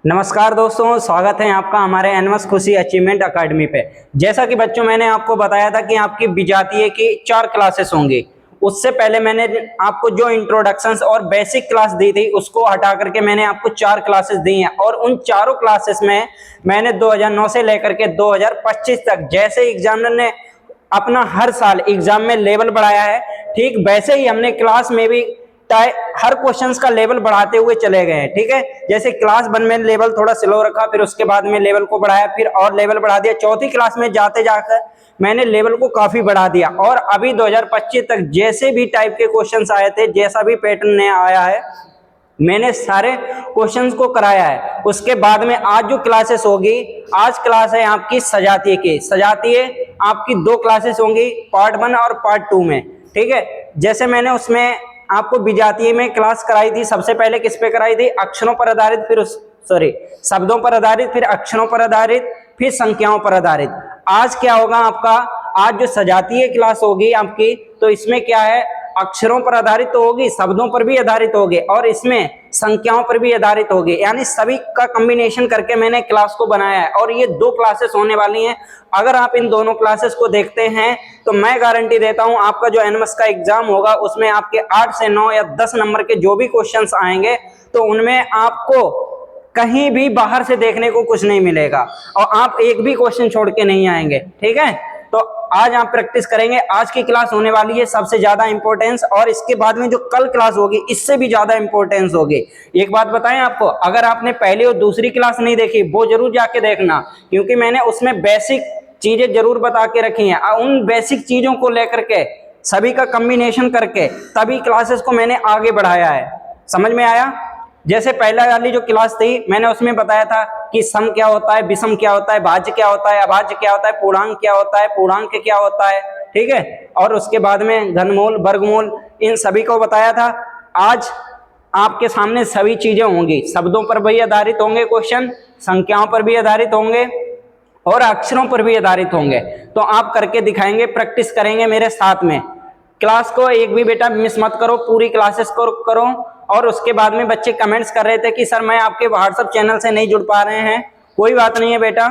नमस्कार दोस्तों, स्वागत है आपका हमारे एनमस खुशी अचीवमेंट अकेडमी पे। जैसा कि बच्चों मैंने आपको बताया था कि आपकी विजातीय की 4 क्लासेस होंगी। उससे पहले मैंने आपको जो इंट्रोडक्शंस और बेसिक क्लास दी थी उसको हटा करके मैंने आपको 4 क्लासेस दी हैं और उन चारों क्लासेस में मैंने 2009 से लेकर के 2025 तक जैसे एग्जामिनर ने अपना हर साल एग्जाम में लेवल बढ़ाया है, ठीक वैसे ही हमने क्लास में भी हर क्वेश्चंस का लेवल बढ़ाते हुए चले गए हैं। ठीक है, जैसे क्लास 1 में लेवल थोड़ा स्लो रखा, फिर उसके बाद में लेवल को बढ़ाया, फिर और लेवल बढ़ा दिया। चौथी क्लास में जाते जाकर मैंने लेवल को काफी बढ़ा दिया और अभी 2025 तक जैसे भी टाइप के क्वेश्चंस आए थे, जैसा भी पैटर्न नया आया है, मैंने सारे क्वेश्चंस को कराया है। उसके बाद में आज जो क्लासेस होगी, आज क्लास है आपकी सजातीय की। सजातीय आपकी 2 क्लासेस होंगी, पार्ट 1 और पार्ट 2 में। ठीक है, जैसे मैंने उसमें आपको विजातीय में क्लास कराई थी, सबसे पहले किस पे कराई थी? अक्षरों पर आधारित, फिर शब्दों पर आधारित, फिर अक्षरों पर आधारित, फिर संख्याओं पर आधारित। आज क्या होगा आपका? आज जो सजातीय क्लास होगी आपकी, तो इसमें क्या है, अक्षरों पर आधारित तो होगी, शब्दों पर भी आधारित होगी और इसमें संख्याओं पर भी आधारित होगी, यानी सभी का कॉम्बिनेशन करके मैंने क्लास को बनाया है। और ये 2 क्लासेस होने वाली हैं। अगर आप इन दोनों क्लासेस को देखते हैं तो मैं गारंटी देता हूं आपका जो एनएमएस का एग्जाम होगा उसमें आपके 8 से 9 या 10 नंबर के जो भी क्वेश्चंस आएंगे तो उनमें आपको कहीं भी बाहर से देखने को कुछ नहीं मिलेगा और आप एक भी क्वेश्चन छोड़ के नहीं आएंगे। ठीक है, तो आज आप प्रैक्टिस करेंगे। आज की क्लास होने वाली है सबसे ज्यादा इंपॉर्टेंस, और इसके बाद में जो कल क्लास होगी इससे भी ज्यादा इंपॉर्टेंस होगी। एक बात बताएं आपको, अगर आपने पहली और दूसरी क्लास नहीं देखी वो जरूर जाके देखना, क्योंकि मैंने उसमें बेसिक चीजें जरूर बता के रखी हैं। उन बेसिक चीजों को लेकर के सभी का कॉम्बिनेशन करके तभी क्लासेस को मैंने आगे बढ़ाया है। समझ में आया? जैसे पहला वाली जो क्लास थी मैंने उसमें बताया था कि सम क्या होता है, विषम क्या होता है, भाज्य क्या होता है, अभाज्य क्या होता है, पूर्णांक क्या होता है, पूर्णांक क्या होता है। ठीक है, और उसके बाद में घनमूल, वर्गमूल, इन सभी को बताया था। आज आपके सामने सभी चीजें होंगी, शब्दों पर भी आधारित होंगे क्वेश्चन, संख्याओं पर भी आधारित होंगे और अक्षरों पर भी आधारित होंगे। तो आप करके दिखाएंगे, प्रैक्टिस करेंगे मेरे साथ में। क्लास को एक भी बेटा मिस मत करो, पूरी क्लासेस को करो। और उसके बाद में बच्चे कमेंट्स कर रहे थे कि सर मैं आपके व्हाट्सएप चैनल से नहीं जुड़ पा रहे हैं। कोई बात नहीं है बेटा,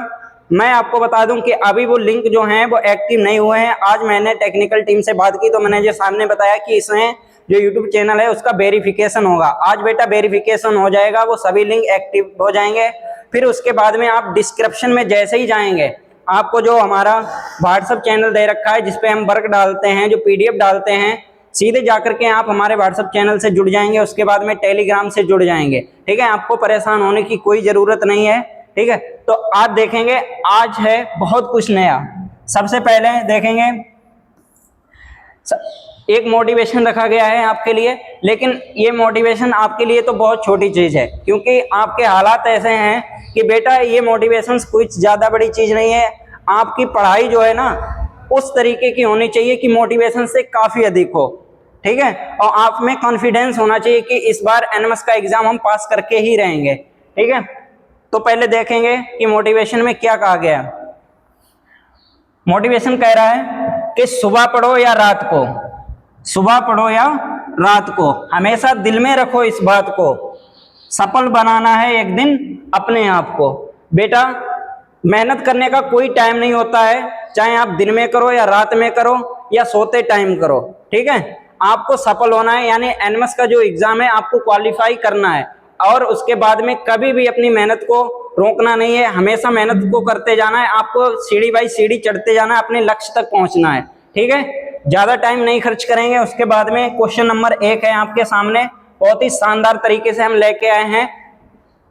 मैं आपको बता दूं कि अभी वो लिंक जो हैं वो एक्टिव नहीं हुए हैं। आज मैंने टेक्निकल टीम से बात की तो मैंने जो सामने बताया कि इसमें जो यूट्यूब चैनल है उसका वेरिफिकेशन होगा। आज बेटा वेरिफिकेशन हो जाएगा, वो सभी लिंक एक्टिव हो जाएंगे। फिर उसके बाद में आप डिस्क्रिप्शन में जैसे ही जाएंगे, आपको जो हमारा व्हाट्सएप चैनल दे रखा है जिसपे हम वर्क डालते हैं, जो पीडीएफ डालते हैं, सीधे जाकर के आप हमारे व्हाट्सएप चैनल से जुड़ जाएंगे। उसके बाद में टेलीग्राम से जुड़ जाएंगे। ठीक है, आपको परेशान होने की कोई जरूरत नहीं है। ठीक है, तो आज देखेंगे, आज है बहुत कुछ नया। सबसे पहले देखेंगे एक मोटिवेशन रखा गया है आपके लिए, लेकिन ये मोटिवेशन आपके लिए तो बहुत छोटी चीज है, क्योंकि आपके हालात ऐसे हैं कि बेटा ये मोटिवेशन कुछ ज्यादा बड़ी चीज नहीं है। आपकी पढ़ाई जो है ना उस तरीके की होनी चाहिए कि मोटिवेशन से काफी अधिक हो। ठीक है, और आप में कॉन्फिडेंस होना चाहिए कि इस बार एनएमएस का एग्जाम हम पास करके ही रहेंगे। ठीक है, तो पहले देखेंगे कि मोटिवेशन में क्या कहा गया। मोटिवेशन कह रहा है कि सुबह पढ़ो या रात को, सुबह पढ़ो या रात को, हमेशा दिल में रखो इस बात को, सफल बनाना है एक दिन अपने आप को। बेटा मेहनत करने का कोई टाइम नहीं होता है, चाहे आप दिन में करो या रात में करो या सोते टाइम करो। ठीक है, आपको सफल होना है, यानी एनएमएस का जो एग्जाम है आपको क्वालिफाई करना है। और उसके बाद में कभी भी अपनी मेहनत को रोकना नहीं है, हमेशा मेहनत को करते जाना है। आपको सीढ़ी बाई सीढ़ी चढ़ते जाना है, अपने लक्ष्य तक पहुंचना है। ठीक है, ज्यादा टाइम नहीं खर्च करेंगे। उसके बाद में क्वेश्चन नंबर 1 है आपके सामने, बहुत ही शानदार तरीके से हम लेके आए हैं।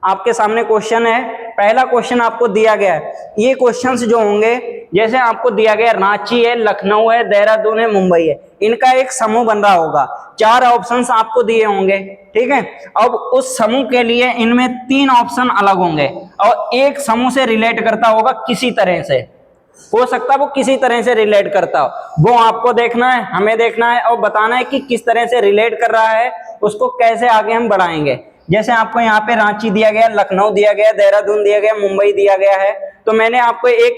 आपके सामने क्वेश्चन है, पहला क्वेश्चन आपको दिया गया है। ये क्वेश्चंस जो होंगे, जैसे आपको दिया गया रांची है, लखनऊ है, देहरादून है, मुंबई है, इनका एक समूह बन रहा होगा। 4 ऑप्शंस आपको दिए होंगे। ठीक है, अब उस समूह के लिए इनमें 3 ऑप्शन अलग होंगे और एक समूह से रिलेट करता होगा किसी तरह से। हो सकता है वो किसी तरह से रिलेट करता हो, वो आपको देखना है, हमें देखना है और बताना है कि किस तरह से रिलेट कर रहा है, उसको कैसे आगे हम बढ़ाएंगे। जैसे आपको यहाँ पे रांची दिया गया, लखनऊ दिया गया, देहरादून दिया गया, मुंबई दिया गया है। तो मैंने आपको एक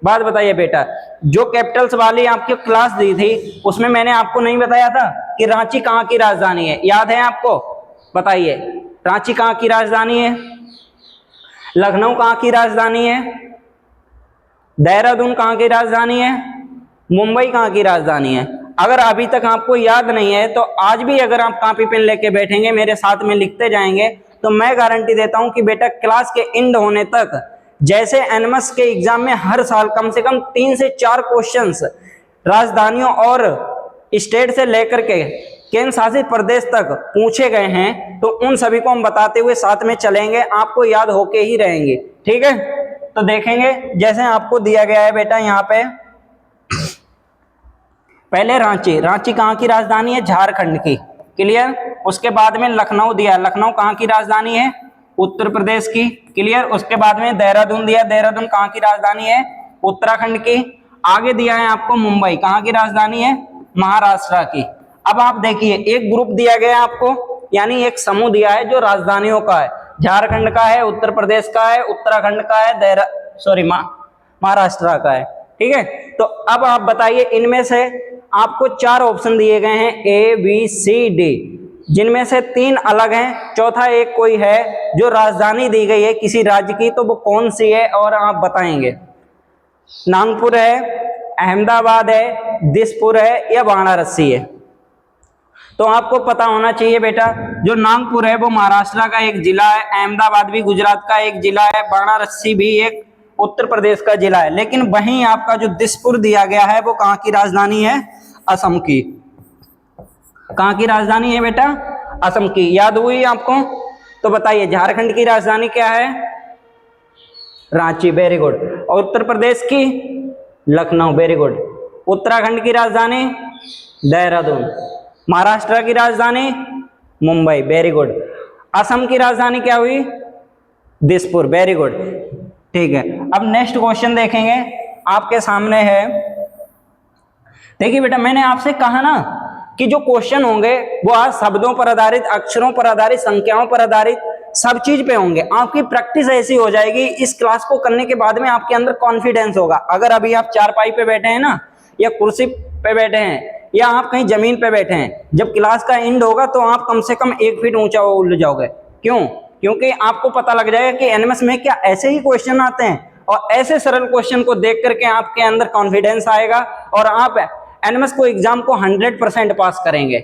बात बताइए बेटा, जो कैपिटल्स वाली आपकी क्लास दी थी उसमें मैंने आपको नहीं बताया था कि रांची कहाँ की राजधानी है? याद है आपको? बताइए, रांची कहाँ की राजधानी है? लखनऊ कहाँ की राजधानी है? देहरादून कहाँ की राजधानी है? मुंबई कहाँ की राजधानी है? अगर अभी तक आपको याद नहीं है तो आज भी अगर आप कॉपी पेन लेके बैठेंगे, मेरे साथ में लिखते जाएंगे, तो मैं गारंटी देता हूं कि बेटा क्लास के एंड होने तक, जैसे एनएमएस के एग्जाम में हर साल कम से कम 3 से 4 क्वेश्चंस राजधानियों और स्टेट से लेकर के केंद्र शासित प्रदेश तक पूछे गए हैं, तो उन सभी को हम बताते हुए साथ में चलेंगे, आपको याद होके ही रहेंगे। ठीक है, तो देखेंगे जैसे आपको दिया गया है बेटा यहाँ पे, पहले रांची, रांची कहाँ की राजधानी है? झारखंड की, क्लियर। उसके बाद में लखनऊ दिया, लखनऊ कहाँ की राजधानी है? उत्तर प्रदेश की, क्लियर। उसके बाद में देहरादून दिया, देहरादून कहाँ की राजधानी है? उत्तराखंड की। आगे दिया है आपको मुंबई, कहाँ की राजधानी है? महाराष्ट्र की। अब आप देखिए एक ग्रुप दिया गया है आपको, यानी एक समूह दिया है जो राजधानियों का है, झारखंड का है, उत्तर प्रदेश का है, उत्तराखंड का है, महाराष्ट्र का है। ठीक है, तो अब आप बताइए इनमें से आपको 4 ऑप्शन दिए गए हैं, ए बी सी डी, जिनमें से 3 अलग हैं, चौथा एक कोई है जो राजधानी दी गई है किसी राज्य की, तो वो कौन सी है और आप बताएंगे। नागपुर है, अहमदाबाद है, दिसपुर है या वाराणसी है? तो आपको पता होना चाहिए बेटा, जो नागपुर है वो महाराष्ट्र का एक जिला है, अहमदाबाद भी गुजरात का एक जिला है, वाराणसी भी एक उत्तर प्रदेश का जिला है। लेकिन वहीं आपका जो दिसपुर दिया गया है वो कहाँ की राजधानी है? असम की। कहाँ की राजधानी है बेटा? असम की। याद हुई आपको? तो बताइए झारखंड की राजधानी क्या है? Ranchi, very good. और उत्तर प्रदेश की? Lucknow, very good. उत्तराखंड की राजधानी? देहरादून। महाराष्ट्र की राजधानी? Mumbai, very good. असम की राजधानी क्या हुई? Dispur, very good. ठीक है, अब नेक्स्ट क्वेश्चन देखेंगे, आपके सामने है। देखिए बेटा, मैंने आपसे कहा ना कि जो क्वेश्चन होंगे वो आज शब्दों पर आधारित, अक्षरों पर आधारित, संख्याओं पर आधारित, सब चीज पे होंगे। आपकी प्रैक्टिस ऐसी हो जाएगी, इस क्लास को करने के बाद में आपके अंदर कॉन्फिडेंस होगा। अगर अभी आप चारपाई पे बैठे हैं ना, या कुर्सी पे बैठे हैं, या आप कहीं जमीन पे बैठे हैं, जब क्लास का एंड होगा तो आप कम से कम 1 फीट ऊंचा उड़ जाओगे। क्यों? क्योंकि आपको पता लग जाएगा कि एनएमएस में क्या ऐसे ही क्वेश्चन आते हैं, और ऐसे सरल क्वेश्चन को देख करके आपके अंदर कॉन्फिडेंस आएगा और आप एनएमएस को एग्जाम को 100% पास करेंगे।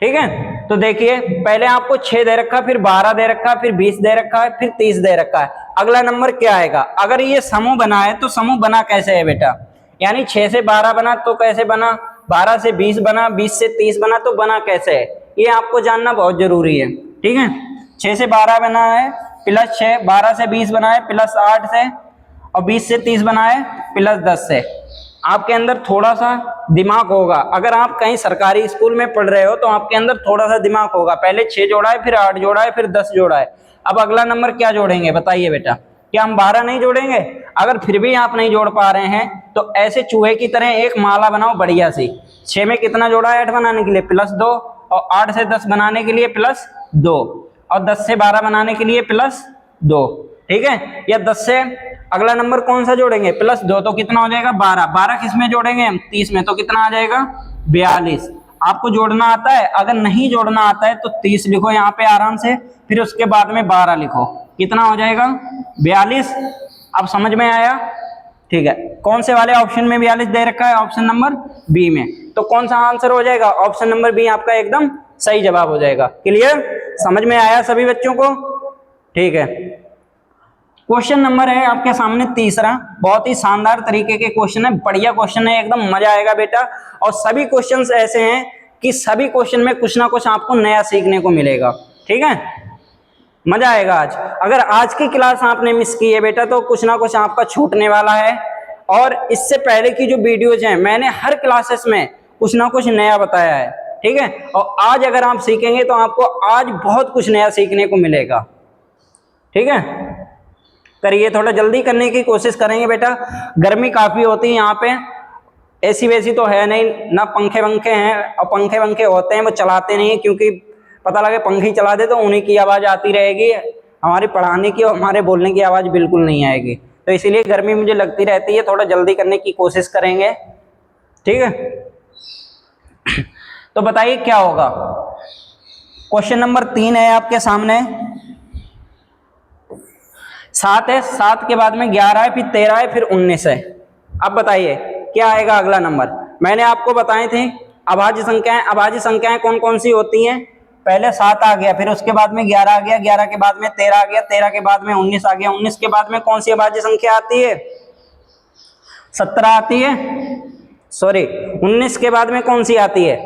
ठीक है, तो देखिए पहले आपको 6 दे रखा, फिर 12 दे रखा, फिर 20 दे रखा है, फिर 30 दे रखा है। अगला नंबर क्या आएगा? अगर ये समूह बना है तो समूह बना कैसे है बेटा? यानी 6 से 12 बना तो कैसे बना, 12 से 20 बना, 20 से 30 बना तो बना कैसे है, ये आपको जानना बहुत जरूरी है। ठीक है, 6 से 12 बना है प्लस 6, 12 से 20 बना है प्लस 8 से, और 20 से 30 बना है प्लस 10 से। आपके अंदर थोड़ा सा दिमाग होगा, अगर आप कहीं सरकारी स्कूल में पढ़ रहे हो तो आपके अंदर थोड़ा सा दिमाग होगा। पहले 6 जोड़ा है, फिर 8 जोड़ा है, फिर 10 जोड़ा है। अब अगला नंबर क्या जोड़ेंगे बताइए बेटा? क्या हम 12 नहीं जोड़ेंगे? अगर फिर भी आप नहीं जोड़ पा रहे हैं तो ऐसे चूहे की तरह एक माला बनाओ बढ़िया सी। 6 में कितना जोड़ा है 8 बनाने के लिए? प्लस 2, और 8 से 10 बनाने के लिए प्लस 2, और 10 से 12 बनाने के लिए प्लस 2। ठीक है, या 10 से अगला नंबर कौन सा जोड़ेंगे? प्लस 2, तो कितना हो जाएगा? 12। 12 किस में जोड़ेंगे हम? 30 में, तो कितना आ जाएगा? 42। आपको जोड़ना आता है? अगर नहीं जोड़ना आता है तो 30 लिखो यहाँ पे आराम से, फिर उसके बाद में 12 लिखो, कितना हो जाएगा? 42। अब समझ में आया? ठीक है, कौन से वाले ऑप्शन में 42 दे रखा है? ऑप्शन नंबर बी में। तो कौन सा आंसर हो जाएगा? ऑप्शन नंबर बी आपका एकदम सही जवाब हो जाएगा। क्लियर? समझ में आया सभी बच्चों को? ठीक है, क्वेश्चन नंबर है आपके सामने तीसरा, बहुत ही शानदार तरीके के क्वेश्चन है, बढ़िया क्वेश्चन है, एकदम मजा आएगा बेटा। और सभी क्वेश्चंस ऐसे हैं कि सभी क्वेश्चन में कुछ ना कुछ आपको नया सीखने को मिलेगा। ठीक है, मजा आएगा आज। अगर आज की क्लास आपने मिस की है बेटा तो कुछ ना कुछ आपका छूटने वाला है। और इससे पहले की जो वीडियोज हैं मैंने हर क्लासेस में कुछ ना कुछ नया बताया है। ठीक है, और आज अगर आप सीखेंगे तो आपको आज बहुत कुछ नया सीखने को मिलेगा। ठीक है, करिए, थोड़ा जल्दी करने की कोशिश करेंगे बेटा। गर्मी काफी होती है यहाँ पे, एसी वैसी तो है नहीं ना, पंखे वंखे हैं, और पंखे वंखे होते हैं वो चलाते नहीं है, क्योंकि पता लगे पंखे चला दे तो उन्हीं की आवाज आती रहेगी, हमारी पढ़ाने की और हमारे बोलने की आवाज बिल्कुल नहीं आएगी। तो इसीलिए गर्मी मुझे लगती रहती है, थोड़ा जल्दी करने की कोशिश करेंगे। ठीक है, तो बताइए क्या होगा। क्वेश्चन नंबर 3 है आपके सामने, 7 है, 7 के बाद में 11 है, फिर 13 है, फिर 19 है। अब बताइए क्या आएगा अगला नंबर। मैंने आपको बताए थे अभाज्य संख्याएं। अभाज्य संख्याएं कौन कौन सी होती हैं? पहले 7 आ गया, फिर उसके बाद में 11 आ गया, 11 के बाद में 13 आ गया, 13 के बाद में 19 आ गया, 19 के बाद में कौन सी अभाज्य संख्या आती है? 17 आती है। सॉरी, 19 के बाद में कौन सी आती है?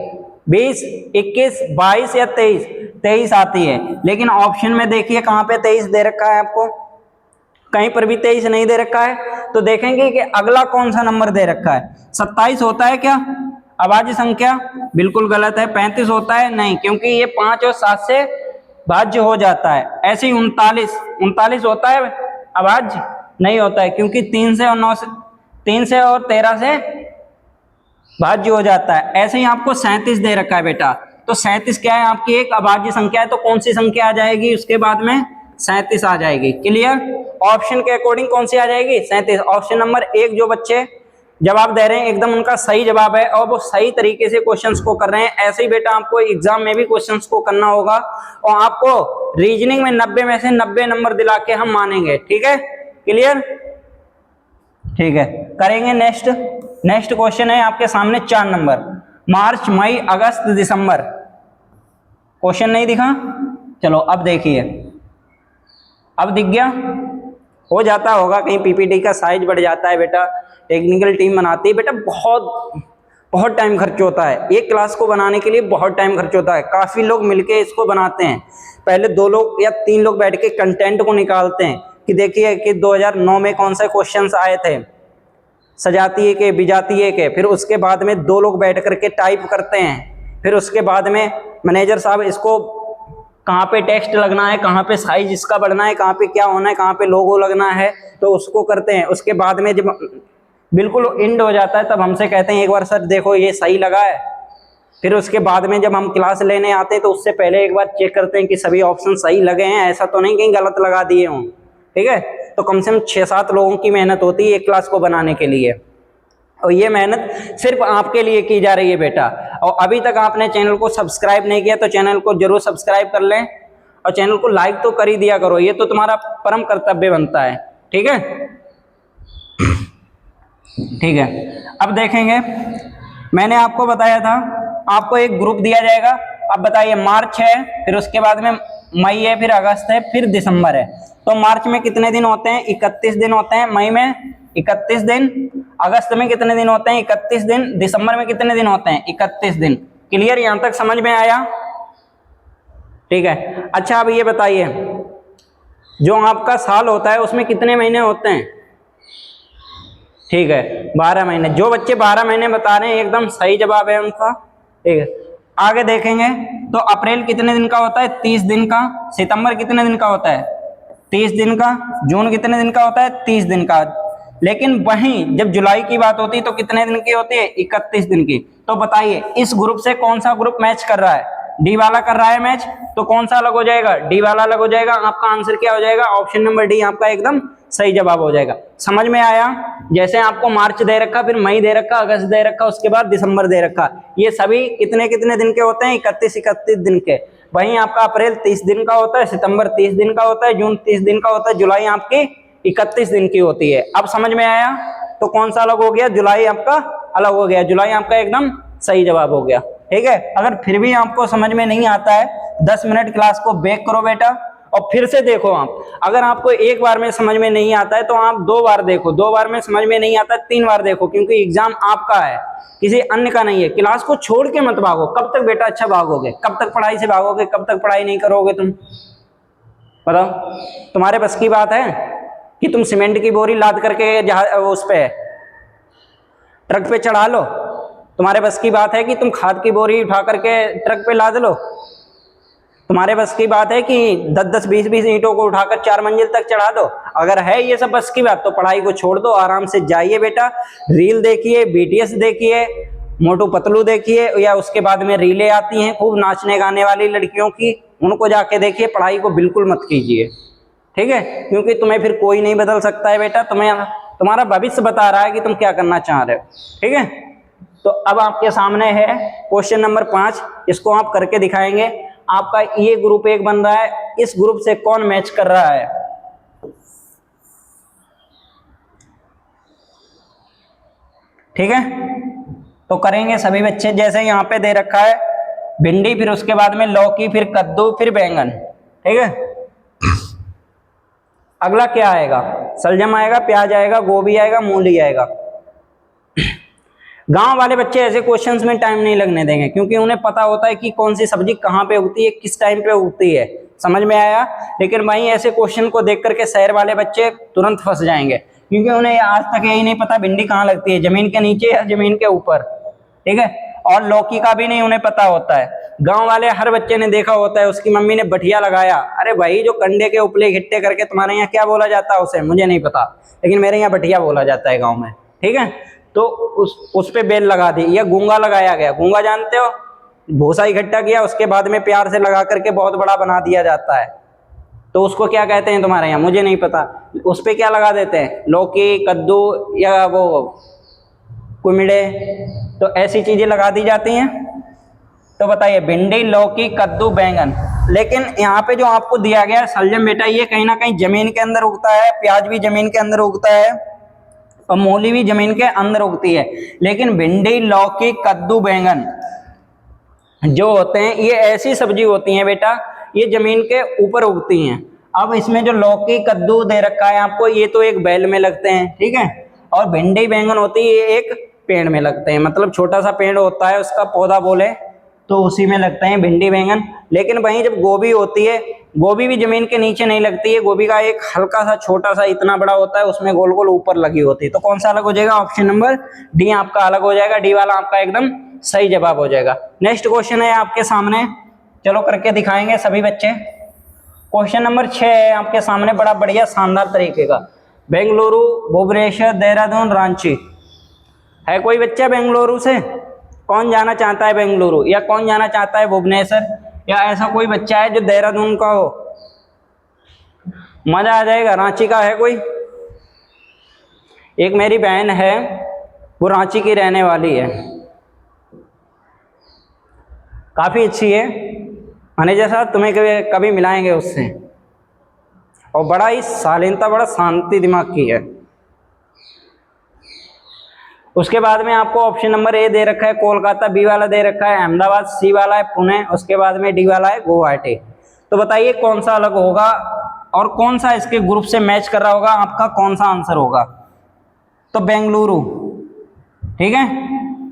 20, 21, 22 या 23? 23 आती है। लेकिन ऑप्शन में देखिए कहाँ पे 23 दे रखा है आपको? कहीं पर भी 23 नहीं दे रखा है। तो देखेंगे कि अगला कौन सा नंबर दे रखा है। 27 होता है क्या अभाज्य संख्या? बिल्कुल गलत है। 35 होता है? नहीं, क्योंकि ये 5 और 7 से भाज्य हो जाता है। ऐसे ही 39 होता है अभाज्य? नहीं होता है, क्योंकि 3 से और 13 से भाज्य हो जाता है। ऐसे ही आपको 37 दे रखा है बेटा। तो 37 क्या है? आपकी एक अभाज्य संख्या है। तो कौन सी संख्या आ जाएगी उसके बाद में? 37 आ जाएगी। क्लियर? ऑप्शन के अकॉर्डिंग कौन सी आ जाएगी? 37। ऑप्शन नंबर 1 जो बच्चे जवाब दे रहे हैं एकदम उनका सही जवाब है और वो सही तरीके से क्वेश्चंस को कर रहे हैं। ऐसे ही बेटा आपको एग्जाम में भी क्वेश्चंस को करना होगा और आपको रीजनिंग में 90 में से 90 नंबर दिला के हम मानेंगे। ठीक है? क्लियर? ठीक है, करेंगे। नेक्स्ट क्वेश्चन है आपके सामने 4 नंबर। मार्च, मई, अगस्त, दिसंबर। क्वेश्चन नहीं दिखा? चलो अब देखिए, अब दिख गया? हो जाता होगा कहीं पीपीटी का साइज बढ़ जाता है बेटा, टेक्निकल टीम बनाती है बेटा। बहुत टाइम खर्च होता है एक क्लास को बनाने के लिए, बहुत टाइम खर्च होता है। काफ़ी लोग मिलके इसको बनाते हैं। पहले 2 लोग या 3 लोग बैठ के कंटेंट को निकालते हैं कि देखिए कि 2009 में कौन से क्वेश्चंस आए थे सजातीय के, विजातीय के। फिर उसके बाद में 2 लोग बैठ करके टाइप करते हैं। फिर उसके बाद में मैनेजर साहब इसको कहाँ पे टेक्स्ट लगना है, कहाँ पे साइज इसका बढ़ना है, कहाँ पे क्या होना है, कहाँ पे लोगो लगना है, तो उसको करते हैं। उसके बाद में जब बिल्कुल एंड हो जाता है तब हमसे कहते हैं एक बार सर देखो ये सही लगा है। फिर उसके बाद में जब हम क्लास लेने आते हैं तो उससे पहले एक बार चेक करते हैं कि सभी ऑप्शन सही लगे हैं, ऐसा तो नहीं कहीं गलत लगा दिए हों। ठीक है? तो कम से कम 6-7 लोगों की मेहनत होती है एक क्लास को बनाने के लिए, और ये मेहनत सिर्फ आपके लिए की जा रही है बेटा। और अभी तक आपने चैनल को सब्सक्राइब नहीं किया तो चैनल को जरूर सब्सक्राइब कर लें और चैनल को लाइक तो कर ही दिया करो, ये तो तुम्हारा परम कर्तव्य बनता है। ठीक है? ठीक है, अब देखेंगे। मैंने आपको बताया था आपको एक ग्रुप दिया जाएगा। अब बताइए, मार्च है, फिर उसके बाद में मई है, फिर अगस्त है, फिर दिसंबर है। तो मार्च में कितने दिन होते हैं? 31 दिन होते हैं। मई में 31 दिन। अगस्त में कितने दिन होते हैं? 31 दिन। दिसंबर में कितने दिन होते हैं? 31 दिन। क्लियर? यहां तक समझ में आया? ठीक है। अच्छा, अब ये बताइए जो आपका साल होता है उसमें कितने महीने होते हैं? ठीक है, 12 महीने। जो बच्चे 12 महीने बता रहे हैं एकदम सही जवाब है उनका। ठीक है, आगे देखेंगे। तो अप्रैल कितने दिन का होता है? 30 दिन का। सितंबर कितने दिन का होता है? 30 दिन का। जून कितने दिन का होता है? 30 दिन का। लेकिन वहीं जब जुलाई की बात होती है तो कितने दिन की होती है? 31 दिन की। तो बताइए इस ग्रुप से कौन सा ग्रुप मैच कर रहा है? डी वाला कर रहा है मैच, तो कौन सा अलग हो जाएगा? डी वाला अलग हो जाएगा। आपका आंसर क्या हो जाएगा? ऑप्शन नंबर डी आपका एकदम सही जवाब हो जाएगा। समझ में आया? जैसे आपको मार्च दे रखा, फिर मई दे रखा, अगस्त दे रखा, उसके बाद दिसंबर दे रखा, ये सभी कितने कितने दिन के होते हैं? 31 दिन के। वहीं आपका अप्रैल 30 दिन का होता है, सितंबर 30 दिन का होता है, जून 30 दिन का होता है, जुलाई आपकी 31 दिन की होती है। अब समझ में आया? तो कौन सा अलग हो गया? जुलाई आपका अलग हो गया। जुलाई आपका एकदम सही जवाब हो गया। ठीक है? अगर फिर भी आपको समझ में नहीं आता है 10 मिनट क्लास को बैक करो बेटा और फिर से देखो आप। अगर आपको एक बार में समझ में नहीं आता है तो आप 2 बार देखो, 2 बार में समझ में नहीं आता है 3 बार देखो, क्योंकि एग्जाम आपका है, किसी अन्य का नहीं है। क्लास को छोड़ के मत भागो। कब तक बेटा अच्छा भागोगे? कब तक पढ़ाई से भागोगे? कब तक पढ़ाई नहीं करोगे तुम? बताओ, तुम्हारे बस की बात है कि तुम सीमेंट की बोरी लाद करके उस पे ट्रक पे चढ़ा लो? तुम्हारे बस की बात है कि तुम खाद की बोरी उठा करके ट्रक पे लाद लो? तुम्हारे बस की बात है कि 10-10, 20-20 ईंटों को उठाकर 4 मंजिल तक चढ़ा दो? अगर है ये सब बस की बात तो पढ़ाई को छोड़ दो, आराम से जाइए बेटा, रील देखिए, बीटीएस देखिए, मोटू पतलू देखिए, या उसके बाद में रीलें आती हैं खूब नाचने गाने वाली लड़कियों की, उनको जाके देखिए। पढ़ाई को बिल्कुल मत कीजिए। ठीक है? क्योंकि तुम्हें फिर कोई नहीं बदल सकता है बेटा। तुम्हारा भविष्य बता रहा है कि तुम क्या करना चाह रहे हो। ठीक है? तो अब आपके सामने है क्वेश्चन नंबर 5, इसको आप करके दिखाएंगे। आपका ये ग्रुप 1 बन रहा है, इस ग्रुप से कौन मैच कर रहा है? ठीक है, तो करेंगे सभी बच्चे। जैसे यहाँ पे दे रखा है भिंडी, फिर उसके बाद में लौकी, फिर कद्दू, फिर बैंगन। ठीक है, अगला क्या आएगा? सलजम आएगा, प्याज आएगा, गोभी आएगा, मूली आएगा। गांव वाले बच्चे ऐसे क्वेश्चंस में टाइम नहीं लगने देंगे, क्योंकि उन्हें पता होता है कि कौन सी सब्जी कहाँ पे उगती है, किस टाइम पे उगती है। समझ में आया? लेकिन भाई ऐसे क्वेश्चन को देख करके शहर वाले बच्चे तुरंत फंस जाएंगे, क्योंकि उन्हें आज तक यही नहीं पता भिंडी कहाँ लगती है, जमीन के नीचे या जमीन के ऊपर। ठीक है, और लौकी का भी नहीं उन्हें पता होता है। गांव वाले हर बच्चे ने देखा होता है, उसकी मम्मी ने बठिया लगाया। अरे भाई, जो कंडे के उपले घिट्टे करके, तुम्हारे यहाँ क्या बोला जाता है उसे, मुझे नहीं पता, लेकिन मेरे यहाँ बठिया बोला जाता है गाँव में। ठीक है, तो उस पे बेल लगा दी, या गूंगा लगाया गया। गूंगा जानते हो? भूसा इकट्ठा किया, उसके बाद में प्यार से लगा करके बहुत बड़ा बना दिया जाता है, तो उसको क्या कहते हैं तुम्हारे यहाँ, मुझे नहीं पता। उस पे क्या लगा देते हैं? लौकी, कद्दू, या वो कुमिड़े, तो ऐसी चीजें लगा दी जाती हैं। तो बताइए, भिंडी, लौकी, कद्दू, बैंगन। लेकिन यहाँ पे जो आपको दिया गया है सलजम बेटा, ये कहीं ना कहीं जमीन के अंदर उगता है, प्याज भी जमीन के अंदर उगता है, और मूली भी जमीन के अंदर उगती है। लेकिन भिंडी, लौकी, कद्दू, बैंगन जो होते हैं, ये ऐसी सब्जी होती हैं बेटा, ये जमीन के ऊपर उगती हैं। अब इसमें जो लौकी, कद्दू दे रखा है आपको, ये तो एक बेल में लगते हैं। ठीक है, और भिंडी, बैंगन होती है, ये एक पेड़ में लगते हैं, मतलब छोटा सा पेड़ होता है, उसका पौधा बोले तो उसी में लगते हैं भिंडी, बैंगन। लेकिन वहीं जब गोभी होती है, गोभी भी जमीन के नीचे नहीं लगती है, गोभी का एक हल्का सा छोटा सा इतना बड़ा होता है, उसमें गोल गोल ऊपर लगी होती है। तो कौन सा अलग हो जाएगा? ऑप्शन नंबर डी आपका अलग हो जाएगा, डी वाला आपका एकदम सही जवाब हो जाएगा। नेक्स्ट क्वेश्चन है आपके सामने, चलो करके दिखाएंगे सभी बच्चे। क्वेश्चन नंबर 6 है आपके सामने, बड़ा बढ़िया शानदार तरीके का। बेंगलुरु, भुवनेश्वर, देहरादून, रांची। है कोई बच्चा बेंगलुरु से? कौन जाना चाहता है बेंगलुरु, या कौन जाना चाहता है भुवनेश्वर, या ऐसा कोई बच्चा है जो देहरादून का हो? मजा आ जाएगा। रांची का है कोई? एक मेरी बहन है, वो रांची की रहने वाली है, काफी अच्छी है, मैनेजर साहब तुम्हें कभी मिलाएंगे उससे, और बड़ा ही शालीनता, बड़ा शांति दिमाग की है। उसके बाद में आपको ऑप्शन नंबर ए दे रखा है कोलकाता, बी वाला दे रखा है अहमदाबाद, सी वाला है पुणे, उसके बाद में डी वाला है गुवाहाटी। तो बताइए कौन सा अलग होगा और कौन सा इसके ग्रुप से मैच कर रहा होगा, आपका कौन सा आंसर होगा? तो बेंगलुरु, ठीक है,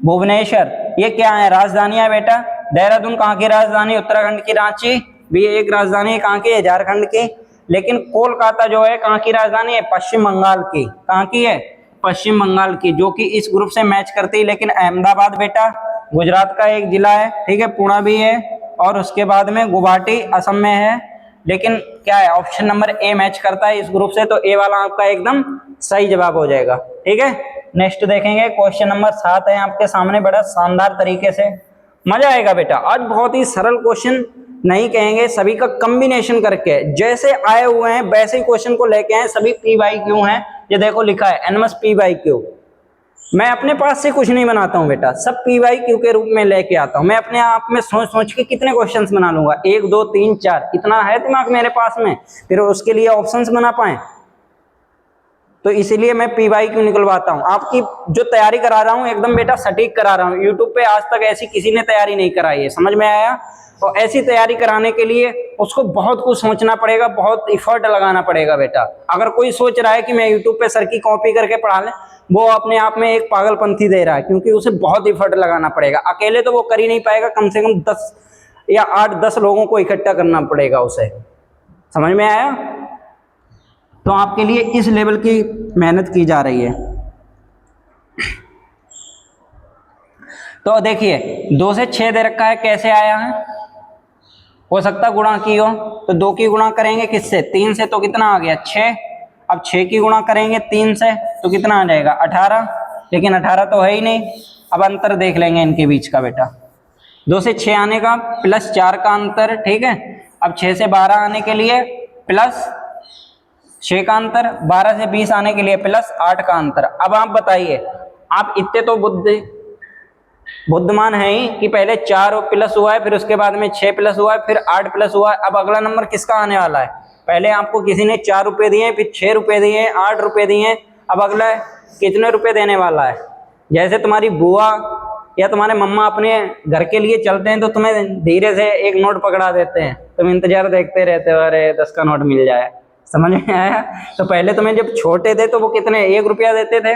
भुवनेश्वर ये क्या है? राजधानी है बेटा। देहरादून कहाँ की राजधानी? उत्तराखंड की रांची भी एक राजधानी है, कहाँ की है? झारखंड की। लेकिन कोलकाता जो है कहाँ की राजधानी है? पश्चिम बंगाल की। कहाँ की है? पश्चिम बंगाल की, जो कि इस ग्रुप से मैच करती है। लेकिन अहमदाबाद बेटा गुजरात का एक जिला है, ठीक है, पुणे भी है, और उसके बाद में गुवाहाटी असम में है। लेकिन क्या है? ऑप्शन नंबर ए मैच करता है इस ग्रुप से, तो ए वाला आपका एकदम सही जवाब हो जाएगा। ठीक है, नेक्स्ट देखेंगे, क्वेश्चन नंबर 7 है आपके सामने, बड़ा शानदार तरीके से, मजा आएगा बेटा। आज बहुत ही सरल क्वेश्चन नहीं कहेंगे, सभी का कॉम्बिनेशन करके जैसे आए हुए हैं वैसे ही क्वेश्चन को लेके आए, सभी पी बाई क्यू हैं। ये देखो लिखा है एनएमएस पी बाई क्यू। मैं अपने पास से कुछ नहीं बनाता हूँ बेटा, सब पी बाई क्यू के रूप में लेके आता हूँ। मैं अपने आप में सोच सोच के कितने क्वेश्चंस बना लूंगा, 1 2 3 4, इतना है दिमाग मेरे पास में, फिर उसके लिए ऑप्शंस बना पाए। तो इसीलिए मैं पी बाई क्यू निकलवाता हूँ। आपकी जो तैयारी करा रहा हूँ एकदम बेटा सटीक करा रहा हूँ। यूट्यूब पे आज तक ऐसी किसी ने तैयारी नहीं कराई है, समझ में आया? और ऐसी तैयारी कराने के लिए उसको बहुत कुछ सोचना पड़ेगा, बहुत इफर्ट लगाना पड़ेगा बेटा। अगर कोई सोच रहा है कि मैं यूट्यूब पे सर की कॉपी करके पढ़ा लें, वो अपने आप में एक पागलपंथी दे रहा है, क्योंकि उसे बहुत इफर्ट लगाना पड़ेगा। अकेले तो वो कर ही नहीं पाएगा, कम से कम 10 या 8-10 लोगों को इकट्ठा करना पड़ेगा उसे। समझ में आया? तो आपके लिए इस लेवल की मेहनत की जा रही है। तो देखिए 2 से 6 दे रखा है, कैसे आया है? हो सकता गुणा की हो, तो 2 की गुणा करेंगे किससे? 3 से, तो कितना आ गया? 6। अब 6 की गुणा करेंगे 3 से, तो कितना आ जाएगा? 18। लेकिन 18 तो है ही नहीं। अब अंतर देख लेंगे इनके बीच का बेटा, 2 से 6 आने का प्लस 4 का अंतर, ठीक है। अब 6 से 12 आने के लिए प्लस 6 का अंतर, 12 से 20 आने के लिए प्लस 8 का अंतर। अब आप बताइए, आप इतने तो बुद्धिमान है ही कि पहले 4 प्लस हुआ है, फिर उसके बाद में 6 प्लस हुआ है, फिर 8 प्लस हुआ है। अब अगला नंबर किसका आने वाला है? पहले आपको किसी ने 4 रुपए दिए, फिर 6 रुपए दिए, 8 रुपए दिए, अब अगला कितने रुपए देने वाला है? जैसे तुम्हारी बुआ या तुम्हारे मम्मा अपने घर के लिए चलते हैं तो तुम्हें धीरे से एक नोट पकड़ा देते हैं, तुम इंतजार देखते रहते हो, अरे 10 का नोट मिल जाए। समझ में आया? तो पहले तुम्हें जब छोटे थे तो वो कितने 1 रुपया देते थे,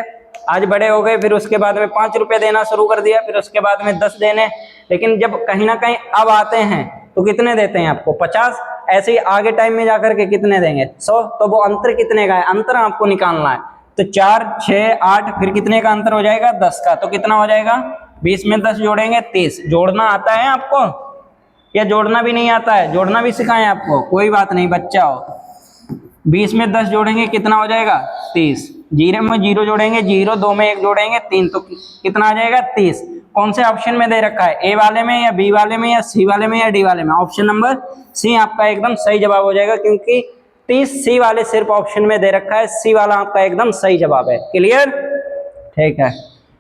आज बड़े हो गए फिर उसके बाद में 5 रुपये देना शुरू कर दिया, फिर उसके बाद में 10 देने, लेकिन जब कहीं ना कहीं अब आते हैं तो कितने देते हैं आपको? 50। ऐसे ही आगे टाइम में जाकर के कितने देंगे? 100। तो वो अंतर कितने का है? अंतर आपको निकालना है। तो 4, 6, 8 फिर कितने का अंतर हो जाएगा? 10 का। तो कितना हो जाएगा? 20 में 10 जोड़ेंगे 30। जोड़ना आता है आपको या जोड़ना भी नहीं आता है? जोड़ना भी सिखाएं आपको? कोई बात नहीं, बच्चा हो। 20 में 10 जोड़ेंगे कितना हो जाएगा? 30। 0 में 0 जोड़ेंगे 0, 2 में 1 जोड़ेंगे 3, तो कितना आ जाएगा? 30। कौन से ऑप्शन में दे रखा है? ए वाले में या बी वाले में या सी वाले में या डी वाले में? ऑप्शन नंबर सी आपका एकदम सही जवाब हो जाएगा, क्योंकि 30 सी वाले सिर्फ ऑप्शन में दे रखा है, सी वाला आपका एकदम सही जवाब है। क्लियर? ठीक है,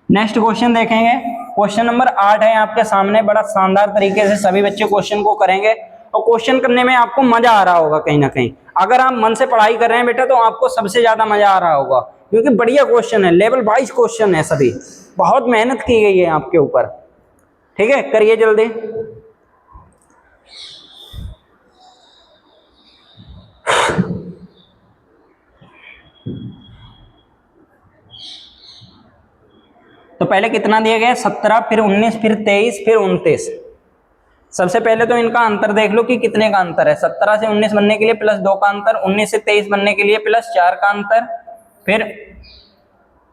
नेक्स्ट क्वेश्चन देखेंगे। क्वेश्चन नंबर 8 है आपके सामने। बड़ा शानदार तरीके से सभी बच्चे क्वेश्चन को करेंगे और क्वेश्चन करने में आपको मजा आ रहा होगा कहीं ना कहीं। अगर आप मन से पढ़ाई कर रहे हैं बेटा तो आपको सबसे ज्यादा मजा आ रहा होगा, क्योंकि बढ़िया क्वेश्चन है, लेवल 22 क्वेश्चन है, सभी बहुत मेहनत की गई है आपके ऊपर। ठीक है, करिए जल्दी। तो पहले कितना दिया गया? 17, फिर 19, फिर 23, फिर 29। सबसे पहले तो इनका अंतर देख लो कि कितने का अंतर है। 17 से 19 बनने के लिए +2 का अंतर, 19 से 23 बनने के लिए +4 का अंतर, फिर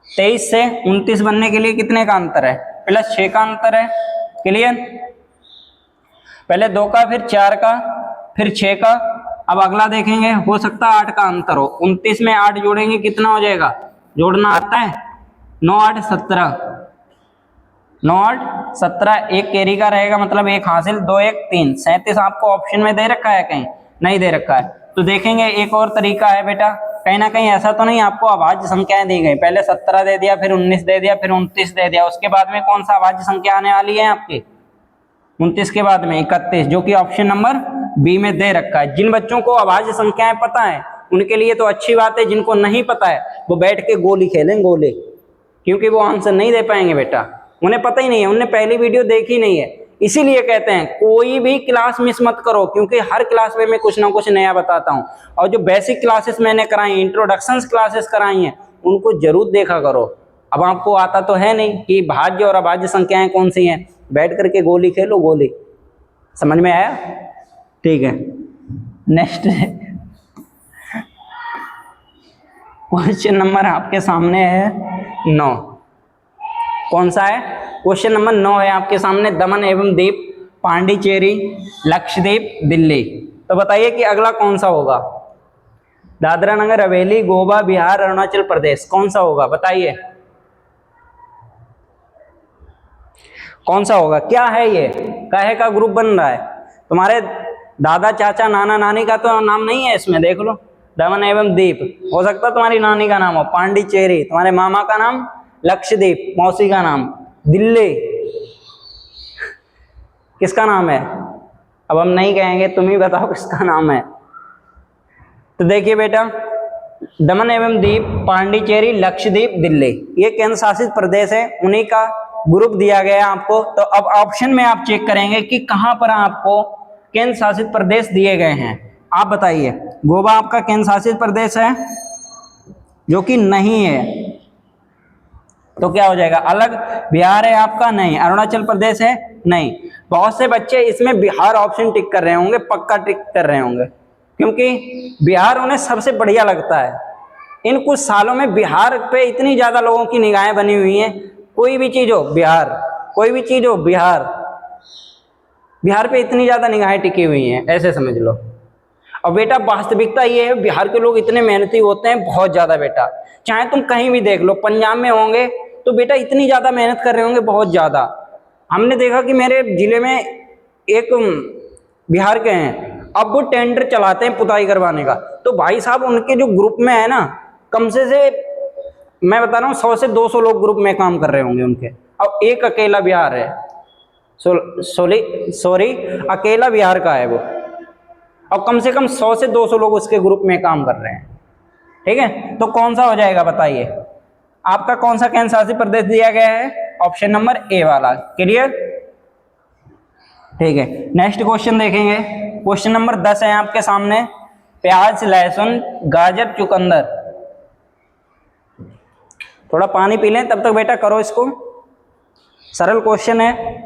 23 से 29 बनने के लिए कितने का अंतर है? +6 का अंतर है। क्लियर? पहले 2 का, फिर 4 का, फिर 6 का। अब अगला देखेंगे, हो सकता है 8 का अंतर हो। 29 में 8 जोड़ेंगे कितना हो जाएगा? जोड़ना आता है? 9, 8, 17। 9, 8, 17। एक कैरी का रहेगा, मतलब एक हासिल, 2, 1, 3। 37 आपको ऑप्शन में दे रखा है? कहीं नहीं दे रखा है। तो देखेंगे एक और तरीका है बेटा, कहीं ना कहीं ऐसा तो नहीं आपको अभाज्य संख्याएं दी गई? पहले 17 दे दिया, फिर 19 दे दिया, फिर 29 दे दिया, उसके बाद में कौन सा अभाज्य संख्या आने वाली है आपकी? 29 के बाद में 31, जो कि ऑप्शन नंबर बी में दे रखा है। जिन बच्चों को अभाज्य संख्याएं पता है उनके लिए तो अच्छी बात है, जिनको नहीं पता है वो बैठ के गोली खेलें, गोली, क्योंकि वो आंसर नहीं दे पाएंगे बेटा, उन्हें पता ही नहीं है, उन्हें पहली वीडियो देखी नहीं है। इसीलिए कहते हैं कोई भी क्लास मिस मत करो, क्योंकि हर क्लास में मैं कुछ ना कुछ नया बताता हूँ। और जो बेसिक क्लासेस मैंने कराई, इंट्रोडक्शन क्लासेस कराई हैं, उनको जरूर देखा करो। अब आपको आता तो है नहीं कि भाज्य और अभाज्य संख्याएं कौन सी हैं, बैठ करके गोली खेलो, गोली। समझ में आया? ठीक है, नेक्स्ट क्वेश्चन नंबर आपके सामने है 9। कौन सा है? क्वेश्चन नंबर 9 है आपके सामने। दमन एवं दीप, पांडिचेरी, लक्षद्वीप, दिल्ली। तो बताइए कि अगला कौन सा होगा? दादरा नगर हवेली, गोवा, बिहार, अरुणाचल प्रदेश, कौन सा होगा? बताइए कौन सा होगा? क्या है ये? काहे का ग्रुप बन रहा है? तुम्हारे दादा, चाचा, नाना, नानी का तो नाम नहीं है इसमें, देख लो। दमन एवं दीप, हो सकता है तुम्हारी नानी का नाम हो। पांडिचेरी, तुम्हारे मामा का नाम। लक्षद्वीप, मौसी का नाम। दिल्ली किसका नाम है? अब हम नहीं कहेंगे, तुम ही बताओ किसका नाम है। तो देखिए बेटा, दमन एवं दीप, पांडिचेरी, लक्षद्वीप, दिल्ली, ये केंद्र शासित प्रदेश है, उन्हीं का ग्रुप दिया गया आपको। तो अब ऑप्शन में आप चेक करेंगे कि कहां पर आपको केंद्र शासित प्रदेश दिए गए हैं। आप बताइए, गोवा आपका केंद्र शासित प्रदेश है? जो कि नहीं है, तो क्या हो जाएगा? अलग। बिहार है आपका? नहीं। अरुणाचल प्रदेश है? नहीं। बहुत से बच्चे इसमें बिहार ऑप्शन टिक कर रहे होंगे, पक्का टिक कर रहे होंगे, क्योंकि बिहार उन्हें सबसे बढ़िया लगता है। इन कुछ सालों में बिहार पे इतनी ज्यादा लोगों की निगाहें बनी हुई हैं, कोई भी चीज हो बिहार, कोई भी चीज हो बिहार, बिहार पे इतनी ज्यादा निगाहें टिकी हुई हैं, ऐसे समझ लो। और बेटा वास्तविकता ये है, बिहार के लोग इतने मेहनती होते हैं, बहुत ज्यादा बेटा। चाहे तुम कहीं भी देख लो, पंजाब में होंगे तो बेटा इतनी ज्यादा मेहनत कर रहे होंगे, बहुत ज्यादा। हमने देखा कि मेरे जिले में एक बिहार के हैं, अब वो टेंडर चलाते हैं पुताई करवाने का। तो भाई साहब उनके जो ग्रुप में है ना, कम से मैं बता रहा हूँ 100 से 200 लोग ग्रुप में काम कर रहे होंगे उनके, और एक अकेला बिहार है। सॉरी, अकेला बिहार का है वो, और कम से कम 100 से 200 लोग उसके ग्रुप में काम कर रहे हैं। ठीक है, तो कौन सा हो जाएगा बताइए? आपका कौन सा केंद्र शासित प्रदेश दिया गया है? ऑप्शन नंबर ए वाला। क्लियर? ठीक है, नेक्स्ट क्वेश्चन देखेंगे। क्वेश्चन नंबर 10 है आपके सामने, प्याज, लहसुन, गाजर, चुकंदर। थोड़ा पानी पी लें, तब तक बेटा करो इसको, सरल क्वेश्चन है।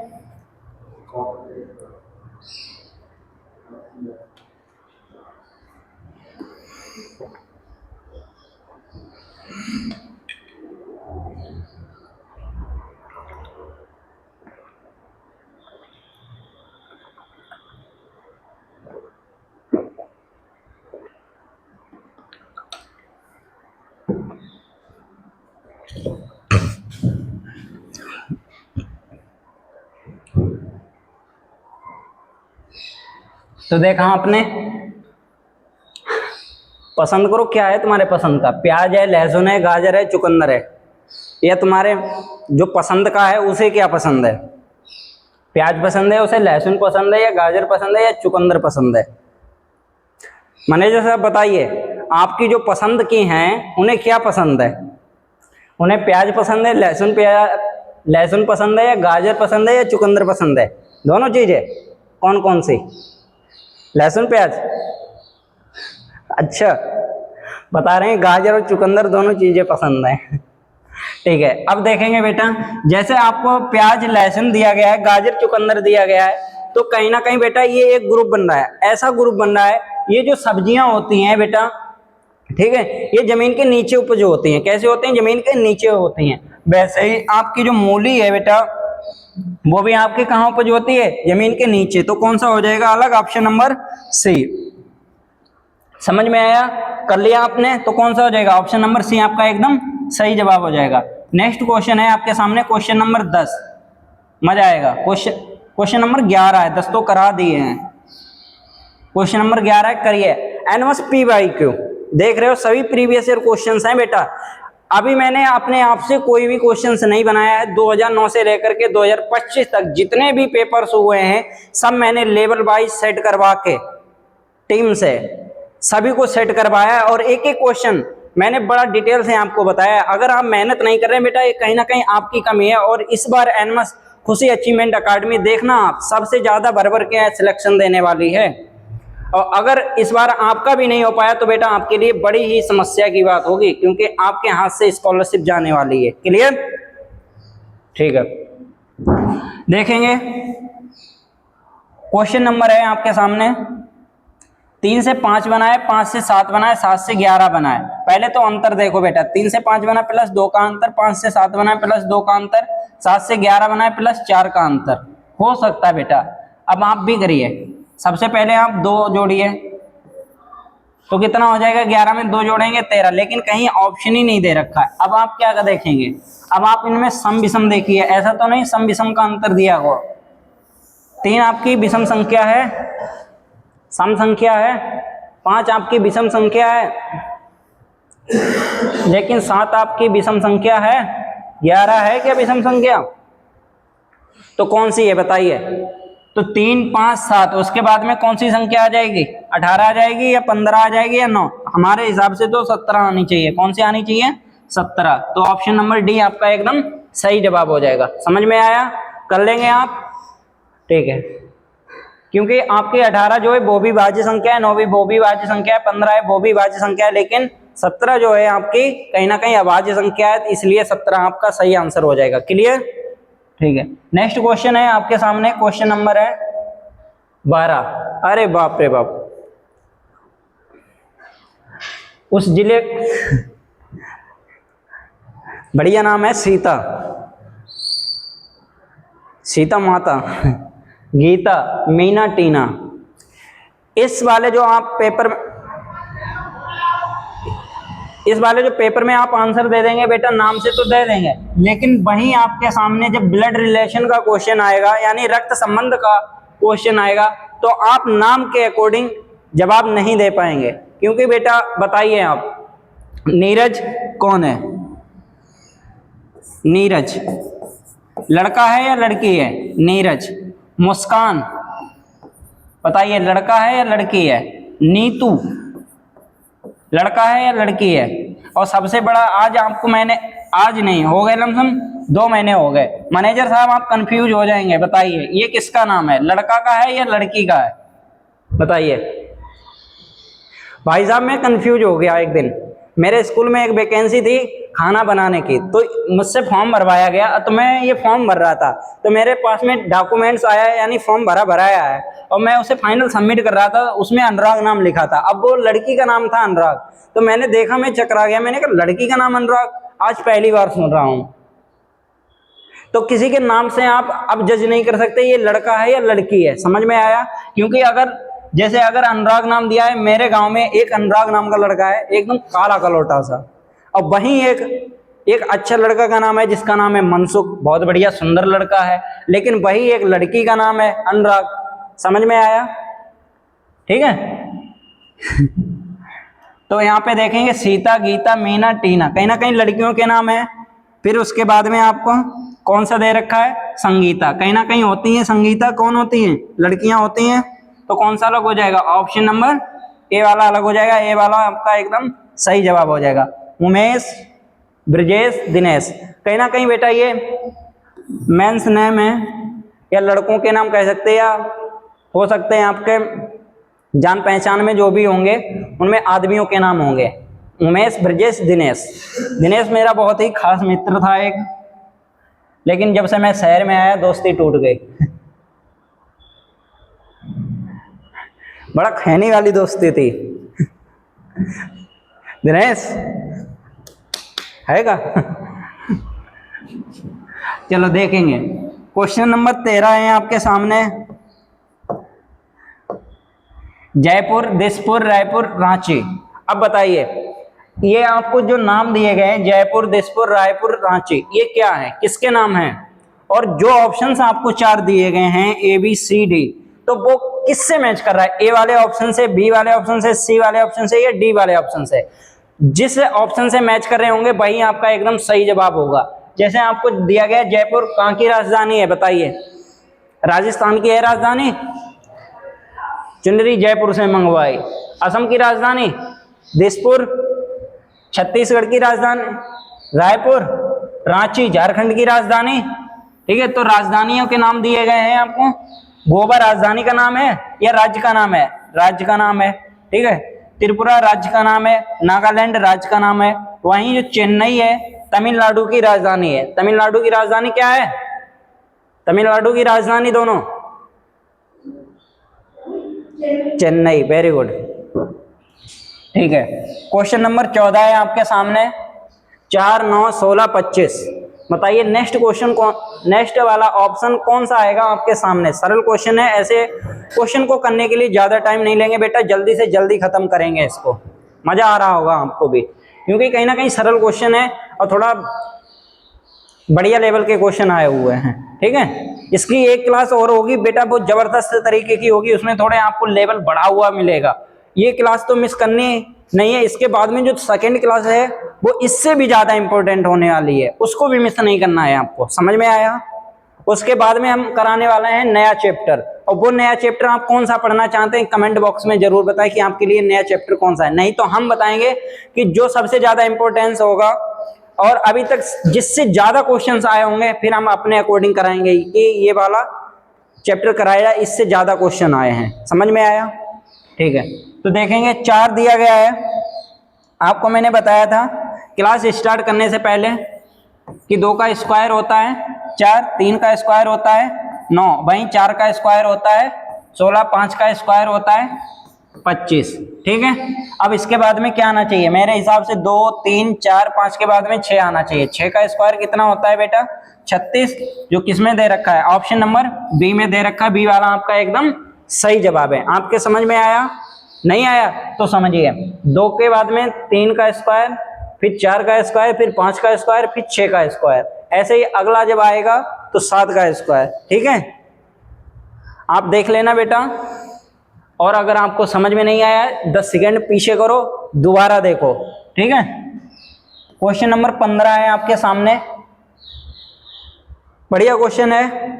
तो देखा आपने, पसंद करो क्या है तुम्हारे पसंद का, प्याज है, लहसुन है, गाजर है, चुकंदर है। ये तुम्हारे जो पसंद का है उसे क्या पसंद है? प्याज पसंद है, उसे लहसुन पसंद है, या गाजर पसंद है, या चुकंदर पसंद है? मैनेजर साहब बताइए, आपकी जो पसंद की हैं उन्हें क्या पसंद है? उन्हें प्याज पसंद है, लहसुन पसंद है, या गाजर पसंद है, या चुकंदर पसंद है? दोनों चीजें कौन कौन सी? लहसुन प्याज, अच्छा बता रहे हैं गाजर और चुकंदर दोनों चीजें पसंद है। ठीक है, अब देखेंगे बेटा, जैसे आपको प्याज लहसुन दिया गया है, गाजर चुकंदर दिया गया है, तो कहीं ना कहीं बेटा ये एक ग्रुप बन रहा है, ऐसा ग्रुप बन रहा है, ये जो सब्जियां होती हैं बेटा, ठीक है, ये जमीन के नीचे उपज होती हैं। कैसे होती हैं? जमीन के नीचे होती हैं। वैसे ही आपकी जो मूली है बेटा, वो भी आपके कहाँ उपज होती है? जमीन के नीचे। तो कौन सा हो जाएगा अलग? Option number C. समझ में आया? कर लिया आपने? तो कौन सा हो जाएगा? ऑप्शन नंबर सी आपका एकदम सही जवाब हो जाएगा। नेक्स्ट क्वेश्चन है आपके सामने, क्वेश्चन नंबर 10। मजा आएगा। क्वेश्चन नंबर 11 है, 10 तो करा दिए हैं। क्वेश्चन नंबर 11 करिए, एनवस पी बाई क्यू। देख रहे हो सभी प्रीवियस ईयर क्वेश्चंस हैं बेटा। अभी मैंने अपने आप से कोई भी क्वेश्चंस नहीं बनाया है। 2009 से लेकर के 2025 तक जितने भी पेपर्स हुए हैं सब मैंने लेवल वाइज सेट करवा के टीम से सभी को सेट करवाया है, और एक एक क्वेश्चन मैंने बड़ा डिटेल से आपको बताया। अगर आप मेहनत नहीं कर रहे हैं बेटा, ये कहीं ना कहीं आपकी कमी है। और इस बार एनमस खुशी अचीवमेंट अकादमी देखना, आप सबसे ज्यादा भर के सिलेक्शन देने वाली है। और अगर इस बार आपका भी नहीं हो पाया तो बेटा आपके लिए बड़ी ही समस्या की बात होगी, क्योंकि आपके हाथ से स्कॉलरशिप जाने वाली है। क्लियर? ठीक है, देखेंगे क्वेश्चन नंबर है आपके सामने, 3 से 5 बनाए, 5 से 7 बनाए, 7 से 11 बनाए। पहले तो अंतर देखो बेटा, 3 से 5 बना प्लस 2 का अंतर, 5 से 7 बनाए प्लस 2 का अंतर, 7 से 11 बनाए प्लस 4 का अंतर हो सकता है बेटा। अब आप भी करिए, सबसे पहले आप 2 जोड़िए तो कितना हो जाएगा? 11 में 2 जोड़ेंगे 13, लेकिन कहीं ऑप्शन ही नहीं दे रखा है। अब आप क्या देखेंगे? अब आप इनमें सम विषम देखिए, ऐसा तो नहीं सम विषम का अंतर दिया हो। 3 आपकी विषम संख्या है, सम संख्या है, 5 आपकी विषम संख्या है, लेकिन 7 आपकी विषम संख्या है, 11 है क्या विषम संख्या? तो कौन सी है बताइए? तो 3, 5, 7, उसके बाद में कौन सी संख्या आ जाएगी? 18 आ जाएगी, या 15 आ जाएगी, या 9? हमारे हिसाब से तो 17 आनी चाहिए। कौन सी आनी चाहिए? 17। तो ऑप्शन नंबर डी आपका एकदम सही जवाब हो जाएगा। समझ में आया? कर लेंगे आप? ठीक है, क्योंकि आपकी 18 जो है वो भी भाज्य संख्या है, 9 भी वो भी भाज्य संख्या है, 15 है वो भी भाज्य संख्या है, लेकिन 17 जो है आपकी कहीं ना कहीं अभाज्य संख्या है, इसलिए 17 आपका सही आंसर हो जाएगा। क्लियर? ठीक है, नेक्स्ट क्वेश्चन है आपके सामने, क्वेश्चन नंबर है 12। अरे बाप रे बाप, उस जिले बढ़िया नाम है, सीता, सीता माता, गीता, मीना, टीना। इस वाले जो पेपर में आप आंसर दे देंगे बेटा, नाम से तो दे देंगे, लेकिन वहीं आपके सामने जब ब्लड रिलेशन का क्वेश्चन आएगा, यानी रक्त संबंध का क्वेश्चन आएगा, तो आप नाम के अकॉर्डिंग जवाब नहीं दे पाएंगे। क्योंकि बेटा बताइए आप, नीरज कौन है? नीरज लड़का है या लड़की है? नीरज। मुस्कान बताइए लड़का है या लड़की है? नीतू लड़का है या लड़की है? और सबसे बड़ा आज आपको मैंने आज नहीं हो गए, लमसम 2 महीने हो गए। मैनेजर साहब आप कंफ्यूज हो जाएंगे, बताइए ये किसका नाम है, लड़का का है या लड़की का है, बताइए। भाई साहब मैं कंफ्यूज हो गया। एक दिन मेरे स्कूल में एक वैकेंसी थी खाना बनाने की, तो मुझसे फॉर्म भरवाया गया, तो मैं ये फॉर्म भर रहा था, तो मेरे पास में डॉक्यूमेंट्स आया, यानी फॉर्म भराया है, और मैं उसे फाइनल सबमिट कर रहा था, उसमें अनुराग नाम लिखा था। अब वो लड़की का नाम था अनुराग, तो मैंने देखा, मैं चकरा गया, मैंने कहा लड़की का नाम अनुराग, आज पहली बार सुन रहा हूं। तो किसी के नाम से आप अब जज नहीं कर सकते ये लड़का है या लड़की है, समझ में आया। क्योंकि अगर अनुराग नाम दिया है, मेरे गांव में एक अनुराग नाम का लड़का है, एकदम काला कलोटा सा, और वहीं एक अच्छा लड़का का नाम है जिसका नाम है मनसुख, बहुत बढ़िया सुंदर लड़का है, लेकिन वही एक लड़की का नाम है अनुराग। समझ में आया, ठीक है। तो यहाँ पे देखेंगे सीता, गीता, मीना, टीना, कहीं ना कहीं लड़कियों के नाम है। फिर उसके बाद में आपको कौन सा दे रखा है, संगीता, कहीं ना कहीं होती है संगीता, कौन होती है, लड़कियां होती हैं। तो कौन सा अलग हो जाएगा, ऑप्शन नंबर ए वाला अलग हो जाएगा, ए वाला आपका एकदम सही जवाब हो जाएगा। उमेश, ब्रजेश, दिनेश, कहीं ना कहीं बेटा ये मेंस नेम है, या लड़कों के नाम कह सकते हैं, या हो सकते हैं आपके जान पहचान में जो भी होंगे उनमें आदमियों के नाम होंगे। उमेश, ब्रजेश, दिनेश। दिनेश मेरा बहुत ही खास मित्र था एक, लेकिन जब से मैं शहर में आया दोस्ती टूट गई। बड़ा खैनी वाली दोस्ती थी। दिनेश है का? चलो देखेंगे, क्वेश्चन नंबर 13 है आपके सामने। जयपुर, दिसपुर, रायपुर, रांची। अब बताइए ये आपको जो नाम दिए गए हैं जयपुर, दिसपुर, रायपुर, रांची, ये क्या है, किसके नाम हैं? और जो ऑप्शंस आपको 4 दिए गए हैं ए बी सी डी, तो वो किससे मैच कर रहा है, ए वाले ऑप्शन से, बी वाले ऑप्शन से, सी वाले ऑप्शन से, या डी वाले ऑप्शन से? जिस ऑप्शन से मैच कर रहे होंगे वही आपका एकदम सही जवाब होगा। जैसे आपको दिया गया जयपुर कहाँ की राजधानी है, बताइए। राजस्थान की है राजधानी, चुनरी जयपुर से मंगवाई। असम की राजधानी दिसपुर, छत्तीसगढ़ की राजधानी रायपुर, रांची झारखंड की राजधानी, ठीक है। तो राजधानियों के नाम दिए गए हैं आपको। गोवा राजधानी का नाम है या राज्य का नाम है, राज्य का नाम है, ठीक है। त्रिपुरा राज्य का नाम है, नागालैंड राज्य का नाम है। वहीं जो चेन्नई है तमिलनाडु की राजधानी है। तमिलनाडु की राजधानी क्या है, तमिलनाडु की राजधानी दोनों, चेन्नई, वेरी गुड, ठीक है। क्वेश्चन नंबर 14 है आपके सामने, 4, 9, 16, 25। बताइए नेक्स्ट क्वेश्चन कौन, नेक्स्ट वाला ऑप्शन कौन सा आएगा आपके सामने। सरल क्वेश्चन है, ऐसे क्वेश्चन को करने के लिए ज्यादा टाइम नहीं लेंगे बेटा, जल्दी से जल्दी खत्म करेंगे इसको। मजा आ रहा होगा आपको भी, क्योंकि कहीं ना कहीं सरल क्वेश्चन है और थोड़ा बढ़िया लेवल के क्वेश्चन आए हुए हैं, ठीक है। इसकी एक क्लास और होगी बेटा, बहुत जबरदस्त तरीके की होगी, उसमें थोड़े आपको लेवल बढ़ा हुआ मिलेगा। ये क्लास तो मिस करनी नहीं है। इसके बाद में जो सेकंड क्लास है वो इससे भी ज्यादा इंपॉर्टेंट होने वाली है, उसको भी मिस नहीं करना है आपको, समझ में आया। उसके बाद में हम कराने वाले हैं नया चैप्टर, और वो नया चैप्टर आप कौन सा पढ़ना चाहते हैं कमेंट बॉक्स में जरूर बताएं कि आपके लिए नया चैप्टर कौन सा है। नहीं तो हम बताएंगे कि जो सबसे ज्यादा इंपॉर्टेंस होगा और अभी तक जिससे ज्यादा क्वेश्चंस आए होंगे, फिर हम अपने अकॉर्डिंग कराएंगे कि ये वाला चैप्टर कराया इससे ज्यादा क्वेश्चन आए हैं। समझ में आया, ठीक है। तो देखेंगे 4 दिया गया है आपको। मैंने बताया था क्लास स्टार्ट करने से पहले कि 2 का स्क्वायर होता है 4, 3 का स्क्वायर होता है 9, वहीं 4 का स्क्वायर होता है 16, 5 का स्क्वायर होता है 25, ठीक है। अब इसके बाद में क्या आना चाहिए, मेरे हिसाब से 2, 3, 4, 5 के बाद में 6 आना चाहिए। 6 का स्क्वायर कितना होता है बेटा, 36, जो किसमें दे रखा है, ऑप्शन नंबर बी में दे रखा है। बी वाला आपका एकदम सही जवाब है। आपके समझ में आया, नहीं आया तो समझिए। 2 के बाद में 3 का स्क्वायर, फिर 4 का स्क्वायर, फिर 5 का स्क्वायर, फिर 6 का स्क्वायर, ऐसे ही अगला जब आएगा तो 7 का स्क्वायर, ठीक है। आप देख लेना बेटा, और अगर आपको समझ में नहीं आया 10 सेकंड पीछे करो, दोबारा देखो, ठीक है। क्वेश्चन नंबर 15 है आपके सामने, बढ़िया क्वेश्चन है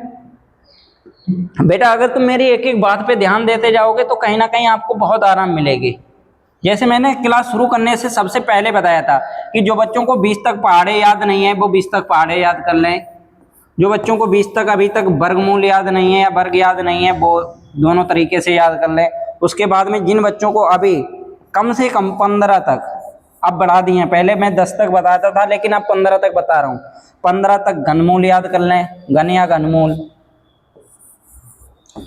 बेटा। अगर तुम मेरी एक एक बात पे ध्यान देते जाओगे तो कहीं ना कहीं आपको बहुत आराम मिलेगी। जैसे मैंने क्लास शुरू करने से सबसे पहले बताया था कि जो बच्चों को 20 तक पहाड़े याद नहीं है वो 20 तक पहाड़े याद कर लें, जो बच्चों को 20 तक अभी तक वर्गमूल याद नहीं है या वर्ग याद नहीं है वो दोनों तरीके से याद कर लें। उसके बाद में जिन बच्चों को अभी कम से कम 15 तक, अब बढ़ा दिए हैं, पहले मैं 10 तक बताता था लेकिन अब 15 तक बता रहा हूँ, 15 तक घनमूल याद कर लें, घन या घनमूल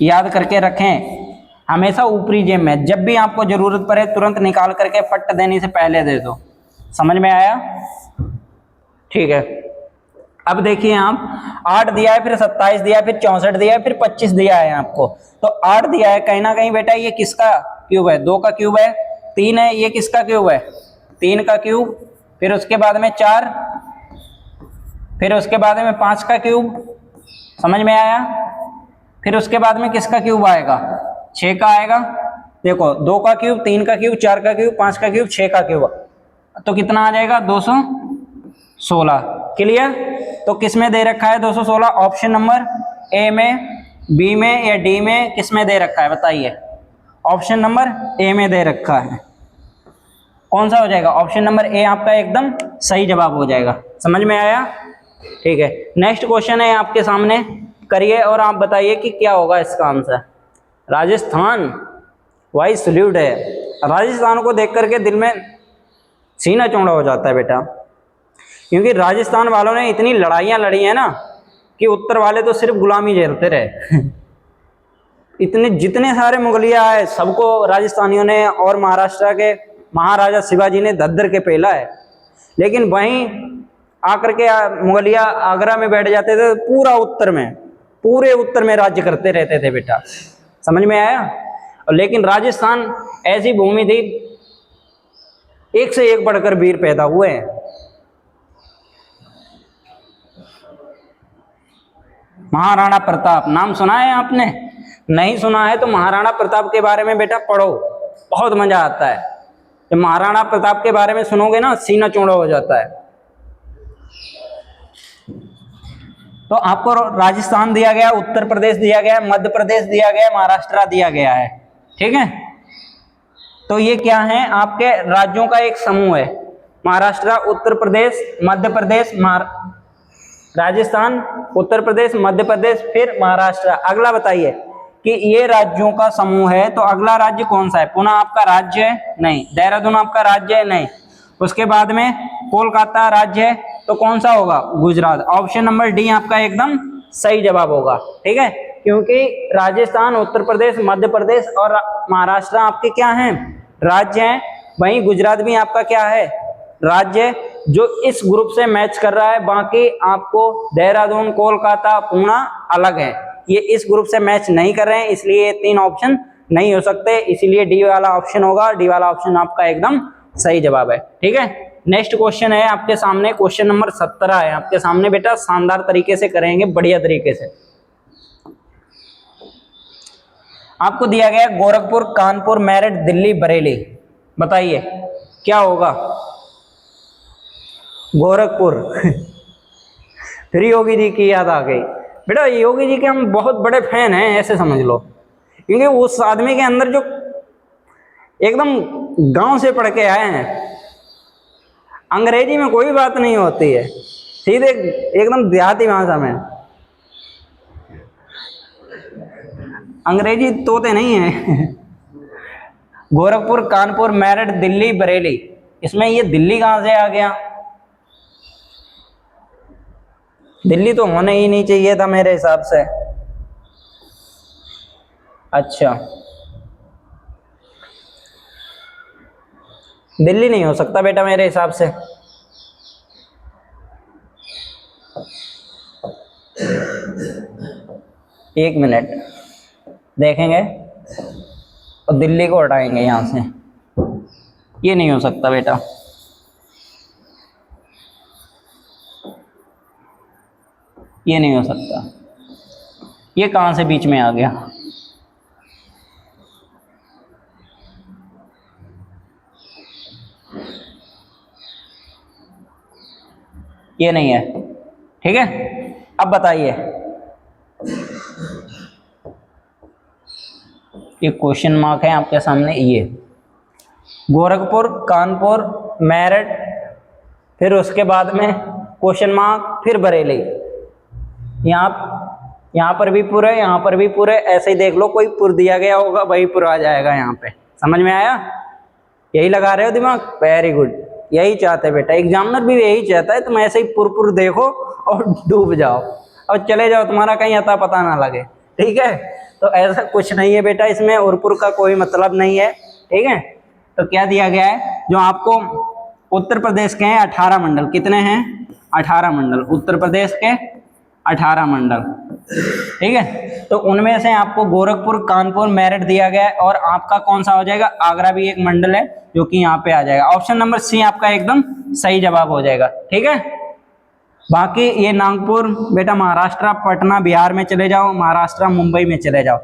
याद करके रखें। हमेशा ऊपरी जेब में जब भी आपको जरूरत पड़े तुरंत निकाल करके पट्ट देने से पहले दे दो। समझ में आया? ठीक है। अब देखिए आप 8 दिया है, फिर 27 दिया है, फिर 64 दिया है, फिर 25 दिया है आपको। तो 8 दिया है, कहीं ना कहीं बेटा ये किसका क्यूब है? 2 का क्यूब है। 3 है, ये किसका क्यूब है? 3 का क्यूब। फिर उसके बाद में 4, फिर उसके बाद में 5 का क्यूब। समझ में आया? फिर उसके बाद में किसका क्यूब आएगा? 6 का आएगा। देखो 2 का क्यूब, 3 का क्यूब, 4 का क्यूब, 5 का क्यूब, 6 का क्यूब, तो कितना आ जाएगा? 216। क्लियर? तो किस में दे रखा है 216? ऑप्शन नंबर ए में, बी में या डी में, किस में दे रखा है बताइए? ऑप्शन नंबर ए में दे रखा है। कौन सा हो जाएगा? ऑप्शन नंबर ए आपका एकदम सही जवाब हो जाएगा। समझ में आया? ठीक है। नेक्स्ट क्वेश्चन है आपके सामने, करिए और आप बताइए कि क्या होगा इसका आंसर। राजस्थान, वाई सल्यूट है। राजस्थान को देख करके दिल में सीना चौड़ा हो जाता है बेटा, क्योंकि राजस्थान वालों ने इतनी लड़ाइयाँ लड़ी हैं ना कि उत्तर वाले तो सिर्फ गुलामी झेलते रहे। इतने जितने सारे मुगलिया आए सबको राजस्थानियों ने और महाराष्ट्र के महाराजा शिवाजी ने धद्दर के पेला है। लेकिन वहीं आकर के मुगलिया आगरा में बैठ जाते थे, पूरे उत्तर में राज्य करते रहते थे बेटा। समझ में आया? लेकिन राजस्थान ऐसी भूमि थी, एक से एक बढ़कर वीर पैदा हुए हैं। महाराणा प्रताप नाम सुना है आपने? नहीं सुना है तो महाराणा प्रताप के बारे में बेटा पढ़ो, बहुत मजा आता है। जब महाराणा प्रताप के बारे में सुनोगे ना सीना चौड़ा हो जाता है। तो आपको राजस्थान दिया गया, उत्तर प्रदेश दिया गया, मध्य प्रदेश दिया गया, महाराष्ट्र दिया गया है। ठीक है? तो ये क्या है? आपके राज्यों का एक समूह है। महाराष्ट्र, उत्तर प्रदेश, मध्य प्रदेश, राजस्थान, उत्तर प्रदेश, मध्य प्रदेश, फिर महाराष्ट्र। अगला बताइए कि ये राज्यों का समूह है, तो अगला राज्य कौन सा है? पुणे आपका राज्य है? नहीं। देहरादून आपका राज्य है? नहीं। उसके बाद में कोलकाता राज्य है, तो कौन सा होगा? गुजरात। ऑप्शन नंबर डी आपका एकदम सही जवाब होगा। ठीक है? क्योंकि राजस्थान, उत्तर प्रदेश, मध्य प्रदेश और महाराष्ट्र आपके क्या हैं? राज्य हैं। वहीं गुजरात भी आपका क्या है? राज्य, जो इस ग्रुप से मैच कर रहा है। बाकी आपको देहरादून, कोलकाता, पुणे अलग है, ये इस ग्रुप से मैच नहीं कर रहे हैं, इसलिए ये 3 ऑप्शन नहीं हो सकते। इसीलिए डी वाला ऑप्शन होगा। डी वाला ऑप्शन आपका एकदम सही जवाब है। ठीक है? नेक्स्ट क्वेश्चन है आपके सामने, क्वेश्चन नंबर 17 है आपके सामने बेटा। शानदार तरीके से करेंगे, बढ़िया तरीके से। आपको दिया गया गोरखपुर, कानपुर, मेरठ, दिल्ली, बरेली। बताइए क्या होगा? गोरखपुर। फिर योगी जी की याद आ गई बेटा। योगी जी के हम बहुत बड़े फैन हैं, ऐसे समझ लो, क्योंकि उस आदमी के अंदर जो एकदम गांव से पढ़ के आए हैं, अंग्रेजी में कोई बात नहीं होती है, सीधे एकदम देहाती भाषा में। अंग्रेजी तोते नहीं है। गोरखपुर, कानपुर, मेरठ, दिल्ली, बरेली। इसमें ये दिल्ली कहां से आ गया? दिल्ली तो होना ही नहीं चाहिए था मेरे हिसाब से। अच्छा, दिल्ली नहीं हो सकता बेटा मेरे हिसाब से। एक मिनट देखेंगे और दिल्ली को हटाएंगे यहां से। ये नहीं हो सकता बेटा। ये नहीं हो सकता। ये कहां से बीच में आ गया? ये नहीं है। ठीक है? अब बताइए, ये क्वेश्चन मार्क है आपके सामने। ये गोरखपुर, कानपुर, मेरठ, फिर उसके बाद में क्वेश्चन मार्क, फिर बरेली। यहाँ पर भी पुर है, यहाँ पर भी पुर है, ऐसे ही देख लो, कोई पुर दिया गया होगा वही पुर आ जाएगा यहाँ पे। समझ में आया? यही लगा रहे हो दिमाग? वेरी गुड, यही चाहते बेटा, एग्जामिनर भी यही चाहता है तुम ऐसे ही पुर देखो और डूब जाओ और चले जाओ, तुम्हारा कहीं अता पता ना लगे। ठीक है, तो ऐसा कुछ नहीं है बेटा, इसमें उरपुर का कोई मतलब नहीं है। ठीक है, तो क्या दिया गया है, जो आपको उत्तर प्रदेश के हैं 18 मंडल, कितने हैं? 18 मंडल, उत्तर प्रदेश के 18 मंडल। ठीक है, तो उनमें से आपको गोरखपुर, कानपुर, मेरठ दिया गया है, और आपका कौन सा हो जाएगा? आगरा भी एक मंडल है जो कि यहाँ पे आ जाएगा। ऑप्शन नंबर सी आपका एकदम सही जवाब हो जाएगा। ठीक है, बाकी ये नागपुर बेटा महाराष्ट्र, पटना बिहार में चले जाओ, महाराष्ट्र मुंबई में चले जाओ,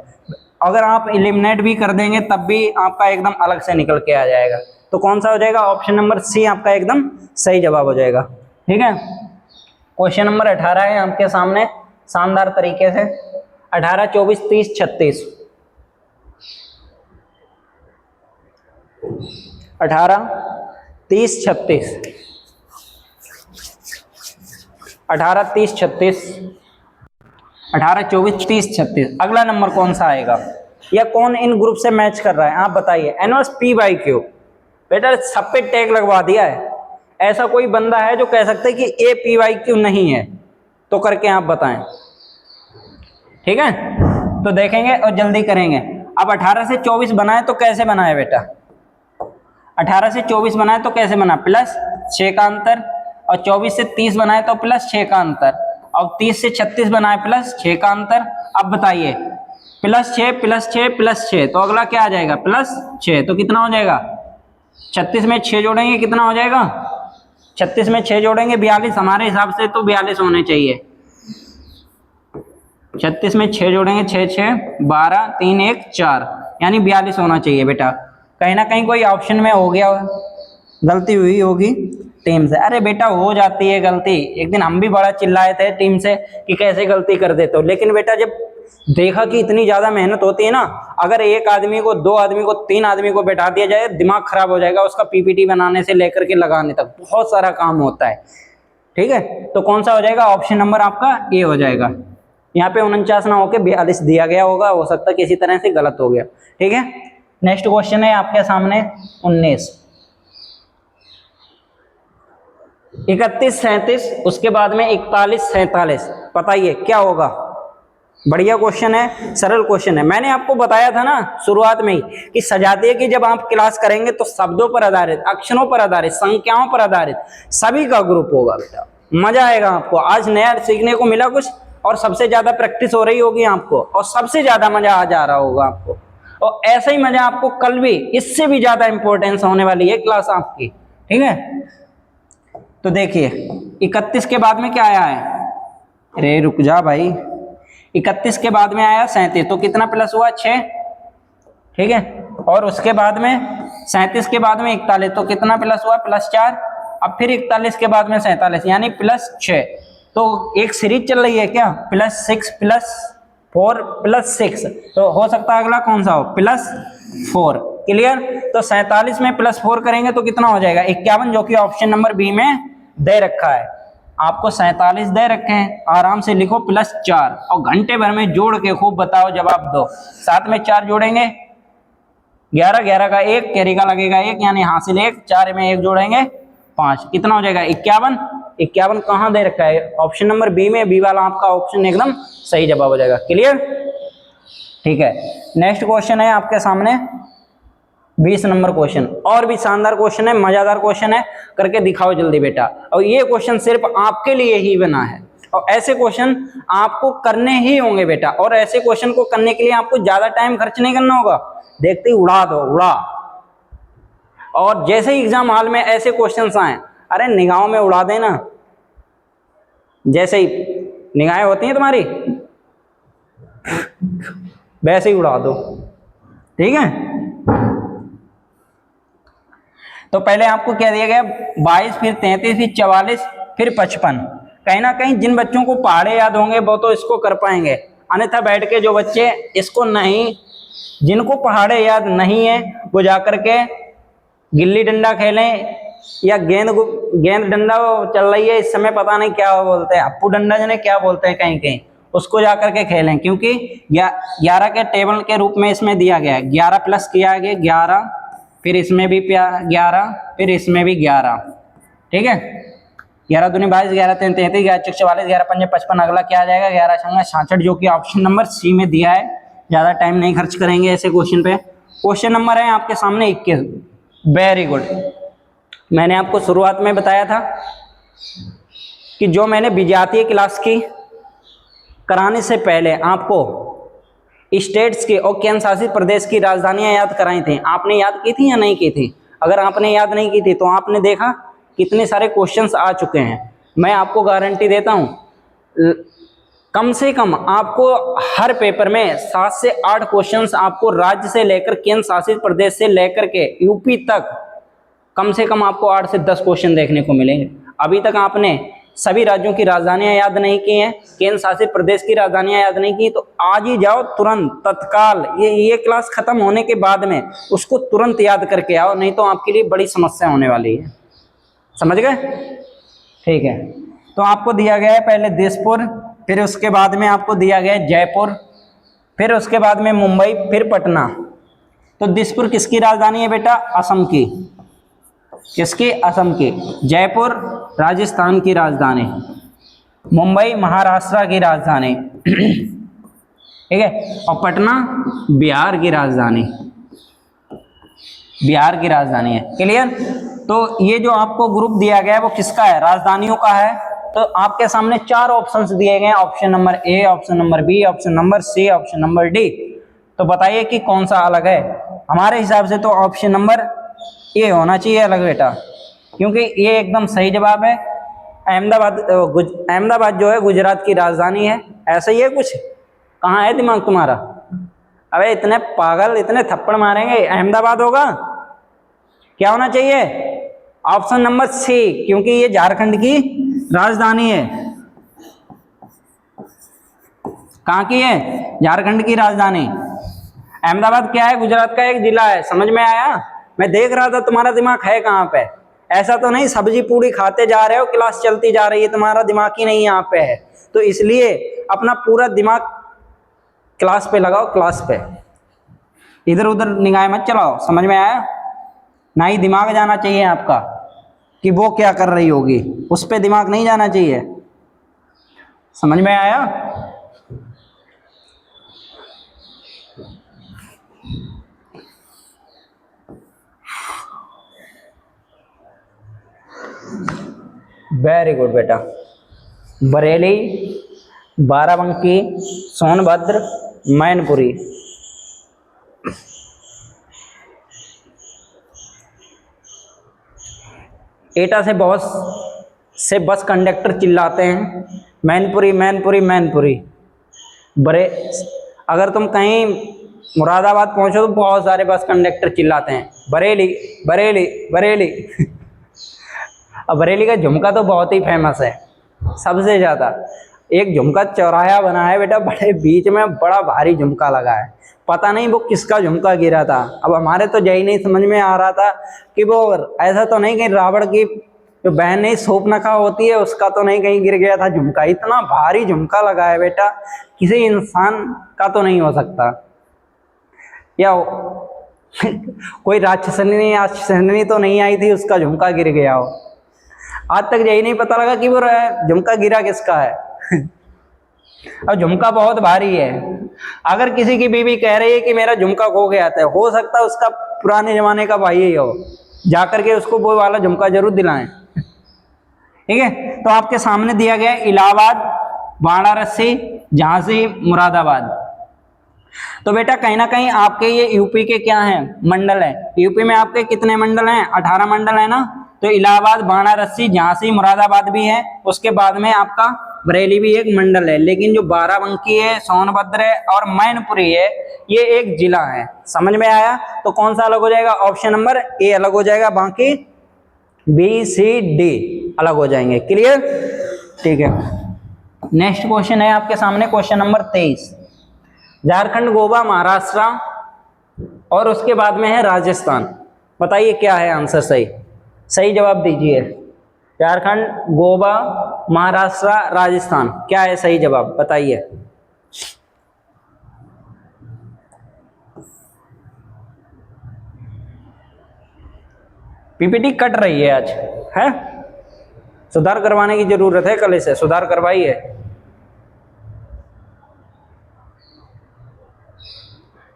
अगर आप एलिमिनेट भी कर देंगे तब भी आपका एकदम अलग से निकल के आ जाएगा। तो कौन सा हो जाएगा? ऑप्शन नंबर सी आपका एकदम सही जवाब हो जाएगा। ठीक है, क्वेश्चन नंबर 18 है आपके सामने शानदार तरीके से, 18, 24, 30, 36। 18, 30, 36, 18, 30, 36, 18, 24, 30, 36। अगला नंबर कौन सा आएगा, या कौन इन ग्रुप से मैच कर रहा है आप बताइए? एनवर्स पी बाई क्यू, बेटा सब पे टैग लगवा दिया है। ऐसा कोई बंदा है जो कह सकते है कि ए पी वाई क्यू नहीं है? तो करके आप बताएं। ठीक है, तो देखेंगे और जल्दी करेंगे। अब 18 से 24 बनाए तो कैसे बनाए बेटा? 18 से 24 बनाए तो कैसे बना? प्लस 6 का अंतर, और 24 से 30 बनाए तो प्लस 6 का अंतर, और 30 से 36 बनाए प्लस 6 का अंतर। अब बताइए, प्लस 6 प्लस 6 प्लस 6, तो अगला क्या आ जाएगा? प्लस 6, तो कितना हो जाएगा? 36 में 6 जोड़ेंगे कितना हो जाएगा? 36 में 6 जोड़ेंगे 42, हमारे हिसाब से तो 42 होने चाहिए। 36 में 6 जोड़ेंगे 6 6 12, 3 1 4, यानी 42 होना चाहिए बेटा। कहीं ना कहीं कोई ऑप्शन में हो गया, गलती हुई होगी टीम से। अरे बेटा हो जाती है गलती, एक दिन हम भी बड़ा चिल्लाए थे टीम से कि कैसे गलती कर देते हो, लेकिन बेटा जब देखा कि इतनी ज्यादा मेहनत होती है ना, अगर एक आदमी को, 2 आदमी को, 3 आदमी को बैठा दिया जाए, दिमाग खराब हो जाएगा उसका। पीपीटी बनाने से लेकर के लगाने तक बहुत सारा काम होता है। ठीक है, तो कौन सा हो जाएगा? ऑप्शन नंबर आपका ए हो जाएगा। यहाँ पे 49 ना होकर 42 दिया गया होगा, हो सकता है किसी तरह से गलत हो गया। ठीक है, नेक्स्ट क्वेश्चन है आपके सामने 19, 31, 37, उसके बाद में 41, 47। बताइए क्या होगा? बढ़िया क्वेश्चन है, सरल क्वेश्चन है। मैंने आपको बताया था ना शुरुआत में ही कि सजातीय की जब आप क्लास करेंगे तो शब्दों पर आधारित, अक्षरों पर आधारित, संख्याओं पर आधारित सभी का ग्रुप होगा बेटा। मजा आएगा आपको, आज नया सीखने को मिला कुछ, और सबसे ज्यादा प्रैक्टिस हो रही होगी आपको, और सबसे ज्यादा मजा आ जा रहा होगा आपको, और ऐसा ही मजा आपको कल भी, इससे भी ज्यादा इंपॉर्टेंस होने वाली है क्लास आपकी। ठीक है, तो देखिए 31 के बाद में क्या आया है? अरे रुक जा भाई, 31 के बाद में आया 37, तो कितना प्लस हुआ? 6। ठीक है, और उसके बाद में 37 के बाद में 41, तो कितना प्लस हुआ? प्लस 4। अब फिर 41 के बाद में 47, यानी प्लस 6। तो एक सीरीज चल रही है क्या? प्लस 6 प्लस 4 प्लस 6, तो हो सकता है अगला कौन सा हो? प्लस 4। क्लियर? तो 47 में प्लस 4 करेंगे तो कितना हो जाएगा? 51, जो कि ऑप्शन नंबर बी में दे रखा है आपको। 47 दे रखे हैं, आराम से लिखो प्लस 4, और घंटे भर में जोड़ के खूब बताओ, जवाब दो। 7 में 4 जोड़ेंगे 11, 11 का 1, कैरी का लगेगा 1, यानी हासिल 1, 4 में 1 जोड़ेंगे 5, कितना हो जाएगा? 51। 51 कहाँ दे रखा है? ऑप्शन नंबर बी में, बी वाला आपका ऑप्शन एकदम सही जवाब हो जाएगा। क्लियर? ठीक है, नेक्स्ट क्वेश्चन है आपके सामने 20 नंबर क्वेश्चन, और भी शानदार क्वेश्चन है, मजेदार क्वेश्चन है, करके दिखाओ जल्दी बेटा। और ये क्वेश्चन सिर्फ आपके लिए ही बना है, और ऐसे क्वेश्चन आपको करने ही होंगे बेटा, और ऐसे क्वेश्चन को करने के लिए आपको ज्यादा टाइम खर्च नहीं करना होगा, देखते ही उड़ा दो, उड़ा। और जैसे ही एग्जाम हॉल में ऐसे क्वेश्चन आए, अरे निगाहों में उड़ा देना, जैसे ही निगाहें होती हैं तुम्हारी वैसे ही उड़ा दो। ठीक है, तो पहले आपको क्या दिया गया? 22, फिर 33, फिर 44, फिर 55। कहीं ना कहीं जिन बच्चों को पहाड़े याद होंगे वो तो इसको कर पाएंगे, अन्यथा बैठ के जो बच्चे इसको नहीं, जिनको पहाड़े याद नहीं है वो जाकर के गिल्ली डंडा खेलें या गेंद डंडा चल रही है इस समय, पता नहीं क्या बोलते हैं, अप्पू डंडा जने क्या बोलते हैं कहीं कहीं, उसको जा करके खेलें, क्योंकि 11 के टेबल के रूप में इसमें दिया गया है। 11 प्लस किया गया 11, फिर इसमें भी 11, फिर इसमें भी 11, ठीक है। 11 दूनी 22, 11 तीन 33, 11 चौक 44, 11 पंजे 55, अगला क्या आ जाएगा 11 छंगा 66, जो कि ऑप्शन नंबर सी में दिया है। ज़्यादा टाइम नहीं खर्च करेंगे ऐसे क्वेश्चन पे। क्वेश्चन नंबर है आपके सामने 21। Very good. मैंने आपको शुरुआत में बताया था कि जो मैंने विजातीय क्लास की कराने से पहले आपको स्टेट्स की और केंद्र शासित प्रदेश की राजधानियां याद कराई थी। आपने याद की थी या नहीं की थी? अगर आपने याद नहीं की थी तो आपने देखा कितने सारे क्वेश्चंस आ चुके हैं। मैं आपको गारंटी देता हूं कम से कम आपको हर पेपर में 7 से 8 क्वेश्चंस आपको राज्य से लेकर केंद्र शासित प्रदेश से लेकर के यूपी तक कम से कम आपको 8 से 10 क्वेश्चन देखने को मिलेंगे। अभी तक आपने सभी राज्यों की राजधानियां याद नहीं की हैं, केंद्र शासित प्रदेश की राजधानियां याद नहीं की, तो आज ही जाओ तुरंत तत्काल, ये क्लास खत्म होने के बाद में उसको तुरंत याद करके आओ, नहीं तो आपके लिए बड़ी समस्या होने वाली है। समझ गए? ठीक है। तो आपको दिया गया है पहले दिसपुर, फिर उसके बाद में आपको दिया गया है जयपुर, फिर उसके बाद में मुंबई, फिर पटना। तो दिसपुर किसकी राजधानी है बेटा? असम की। किसकी? असम की। जयपुर राजस्थान की राजधानी, मुंबई महाराष्ट्र की राजधानी, ठीक है, और पटना बिहार की राजधानी, बिहार की राजधानी है। क्लियर? तो ये जो आपको ग्रुप दिया गया है वो किसका है? राजधानियों का है। तो आपके सामने 4 ऑप्शंस दिए गए हैं, option number A, option number B, option number C, option number D. तो बताइए कि कौन सा अलग है? हमारे हिसाब से तो ऑप्शन नंबर ए होना चाहिए अलग बेटा, क्योंकि ये एकदम सही जवाब है। अहमदाबाद जो है गुजरात की राजधानी है। ऐसा ही है कुछ? कहाँ है दिमाग तुम्हारा? अबे इतने पागल, इतने थप्पड़ मारेंगे। अहमदाबाद होगा? क्या होना चाहिए? ऑप्शन नंबर सी, क्योंकि ये झारखंड की राजधानी है। कहाँ की है? झारखंड की राजधानी। अहमदाबाद क्या है? गुजरात का एक जिला है। समझ में आया? मैं देख रहा था तुम्हारा दिमाग है कहाँ पे। ऐसा तो नहीं सब्जी पूड़ी खाते जा रहे हो, क्लास चलती जा रही है, तुम्हारा दिमाग ही नहीं यहाँ पे है। तो इसलिए अपना पूरा दिमाग क्लास पे लगाओ, क्लास पे। इधर उधर निगाह मत चलाओ। समझ में आया? ना ही दिमाग जाना चाहिए आपका कि वो क्या कर रही होगी, उस पे दिमाग नहीं जाना चाहिए। समझ में आया? वेरी गुड बेटा। बरेली, बाराबंकी, सोनभद्र, मैनपुरी। एटा से बहुत से बस कंडक्टर चिल्लाते हैं मैनपुरी मैनपुरी मैनपुरी। अगर तुम कहीं मुरादाबाद पहुंचो तो बहुत सारे बस कंडक्टर चिल्लाते हैं बरेली बरेली बरेली। अब बरेली का झुमका तो बहुत ही फेमस है, सबसे ज़्यादा। एक झुमका चौराहा बना है बेटा, बड़े बीच में बड़ा भारी झुमका लगा है। पता नहीं वो किसका झुमका गिरा था। अब हमारे तो यही नहीं समझ में आ रहा था कि वो ऐसा तो नहीं कहीं रावण की जो बहन नहीं शूर्पणखा होती है उसका तो नहीं कहीं गिर गया था झुमका। इतना भारी झुमका लगा है बेटा, किसी इंसान का तो नहीं हो सकता। या कोई राक्षसनी तो नहीं आई थी उसका झुमका गिर गया हो। आज तक यही नहीं पता लगा कि वो झुमका गिरा किसका है। और झुमका बहुत भारी है। अगर किसी की बीवी कह रही है कि मेरा झुमका खो गया था, हो सकता है उसका पुराने जमाने का भाई ही हो, जाकर के उसको वो वाला झुमका जरूर दिलाएं। ठीक है? तो आपके सामने दिया गया इलाहाबाद, वाराणसी, झांसी, मुरादाबाद। तो बेटा कहीं ना कहीं आपके ये यूपी के क्या हैं? मंडल है। यूपी में आपके कितने मंडल हैं? 18 मंडल है ना। तो इलाहाबाद, वाराणसी, झांसी, मुरादाबाद भी है। उसके बाद में आपका बरेली भी एक मंडल है। लेकिन जो बाराबंकी है, सोनभद्र है और मैनपुरी है, ये एक जिला है। समझ में आया? तो कौन सा अलग हो जाएगा? ऑप्शन नंबर ए अलग हो जाएगा, बाकी बी सी डी अलग हो जाएंगे। क्लियर? ठीक है। नेक्स्ट क्वेश्चन है आपके सामने, क्वेश्चन नंबर 23। झारखंड, गोवा, महाराष्ट्र और उसके बाद में है राजस्थान। बताइए क्या है आंसर सही, सही जवाब दीजिए। झारखंड, गोवा, महाराष्ट्र, राजस्थान, क्या है सही जवाब बताइए। पीपीटी कट रही है आज, है सुधार करवाने की जरूरत है, कल से सुधार करवाइए।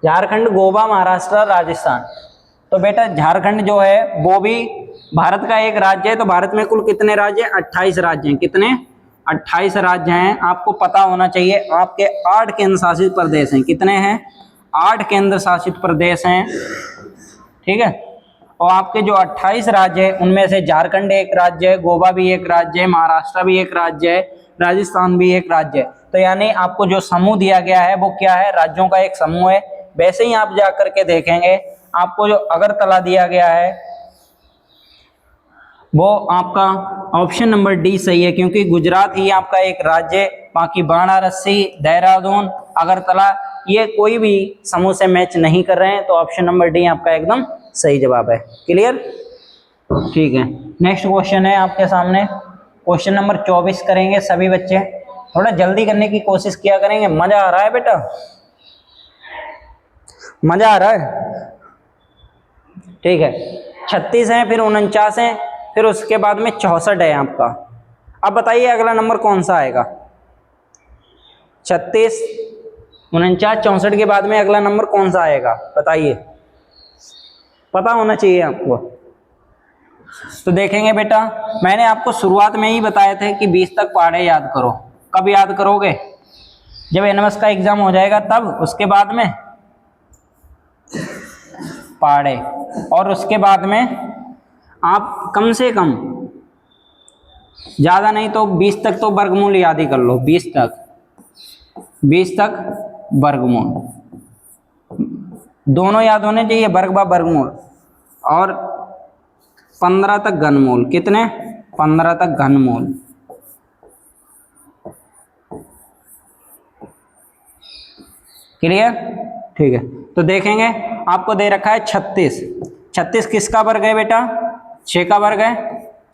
झारखंड, गोवा, महाराष्ट्र, राजस्थान। तो बेटा झारखंड जो है वो भी भारत का एक राज्य है। तो भारत में कुल कितने राज्य हैं? 28 राज्य हैं। कितने? 28 राज्य हैं। आपको पता होना चाहिए आपके 8 केंद्र शासित प्रदेश हैं। कितने हैं? 8 केंद्र शासित प्रदेश हैं, ठीक है। और आपके जो 28 राज्य हैं उनमें से झारखंड एक राज्य है, गोवा भी एक राज्य है, महाराष्ट्र भी एक राज्य है, राजस्थान भी एक राज्य है। तो यानी आपको जो समूह दिया गया है वो क्या है? राज्यों का एक समूह है। वैसे ही आप जा करके देखेंगे आपको जो अगरतला दिया गया है वो आपका ऑप्शन नंबर डी सही है, क्योंकि गुजरात ही आपका एक राज्य, बाकी वाराणसी, देहरादून, अगरतला ये कोई भी समूह से मैच नहीं कर रहे हैं। तो ऑप्शन नंबर डी आपका एकदम सही जवाब है। क्लियर? ठीक है, नेक्स्ट क्वेश्चन है आपके सामने, क्वेश्चन नंबर 24 करेंगे सभी बच्चे। थोड़ा जल्दी करने की कोशिश किया करेंगे। मजा आ रहा है बेटा? मजा आ रहा है? ठीक है, 36 है, फिर 49 है, फिर उसके बाद में 64 है आपका। अब बताइए अगला नंबर कौन सा आएगा? 36, 49, 64 के बाद में अगला नंबर कौन सा आएगा बताइए, पता होना चाहिए आपको। तो देखेंगे बेटा, मैंने आपको शुरुआत में ही बताए थे कि 20 तक पहाड़े याद करो। कब याद करोगे? जब एनएमएस का एग्जाम हो जाएगा तब, उसके बाद में पहाड़े, और उसके बाद में आप कम से कम, ज़्यादा नहीं तो 20 तक तो वर्गमूल याद ही कर लो। 20 तक वर्गमूल दोनों याद होने चाहिए, वर्ग व वर्गमूल, और 15 तक घनमूल। कितने? 15 तक घनमूल। क्लियर? ठीक है, तो देखेंगे आपको दे रखा है 36। 36 किसका वर्ग है बेटा? 6 का वर्ग है।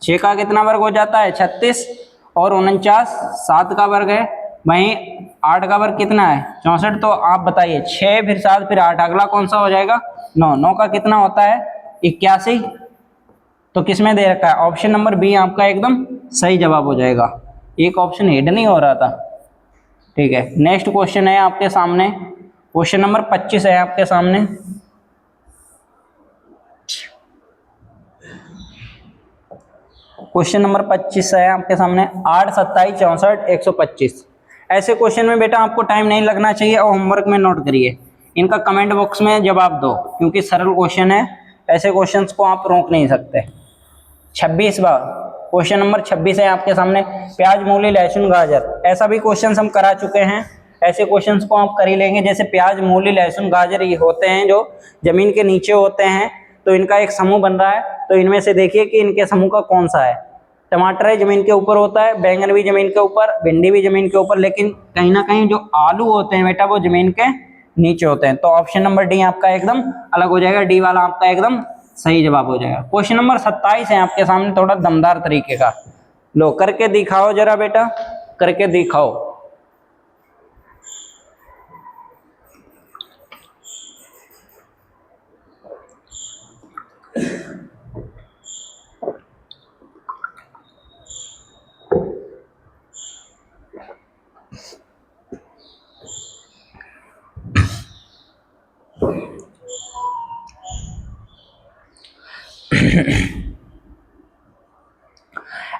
6 का कितना वर्ग हो जाता है? 36। और 49 7 का वर्ग है। वहीं 8 का वर्ग कितना है? 64। तो आप बताइए, 6 फिर 7 फिर 8, अगला कौन सा हो जाएगा? 9। 9 का कितना होता है? 81। तो किसमें दे रखा है? ऑप्शन नंबर बी आपका एकदम सही जवाब हो जाएगा। एक ऑप्शन हिट नहीं हो रहा था। ठीक है, नेक्स्ट क्वेश्चन है आपके सामने, क्वेश्चन नंबर 25 है आपके सामने। क्वेश्चन नंबर 25 है आपके सामने, 8, 27, 64, 125। ऐसे क्वेश्चन में बेटा आपको टाइम नहीं लगना चाहिए और होमवर्क में नोट करिए। इनका कमेंट बॉक्स में जवाब दो, क्योंकि सरल क्वेश्चन है, ऐसे क्वेश्चंस को आप रोक नहीं सकते। 26वां क्वेश्चन नंबर 26 है आपके सामने, प्याज, मूली, लहसुन, गाजर। ऐसा भी क्वेश्चन हम करा चुके हैं, ऐसे क्वेश्चंस को आप कर ही लेंगे। जैसे प्याज, मूली, लहसुन, गाजर ये होते हैं जो जमीन के नीचे होते हैं, तो इनका एक समूह बन रहा है। तो इनमें से देखिए कि इनके समूह का कौन सा है। टमाटर है, जमीन के ऊपर होता है, बैंगन भी जमीन के ऊपर, भिंडी भी जमीन के ऊपर, लेकिन कहीं ना कहीं जो आलू होते हैं बेटा वो जमीन के नीचे होते हैं। तो ऑप्शन नंबर डी आपका एकदम अलग हो जाएगा, डी वाला आपका एकदम सही जवाब हो जाएगा। क्वेश्चन नंबर 27 है आपके सामने, थोड़ा दमदार तरीके का। लो करके दिखाओ जरा बेटा, करके दिखाओ।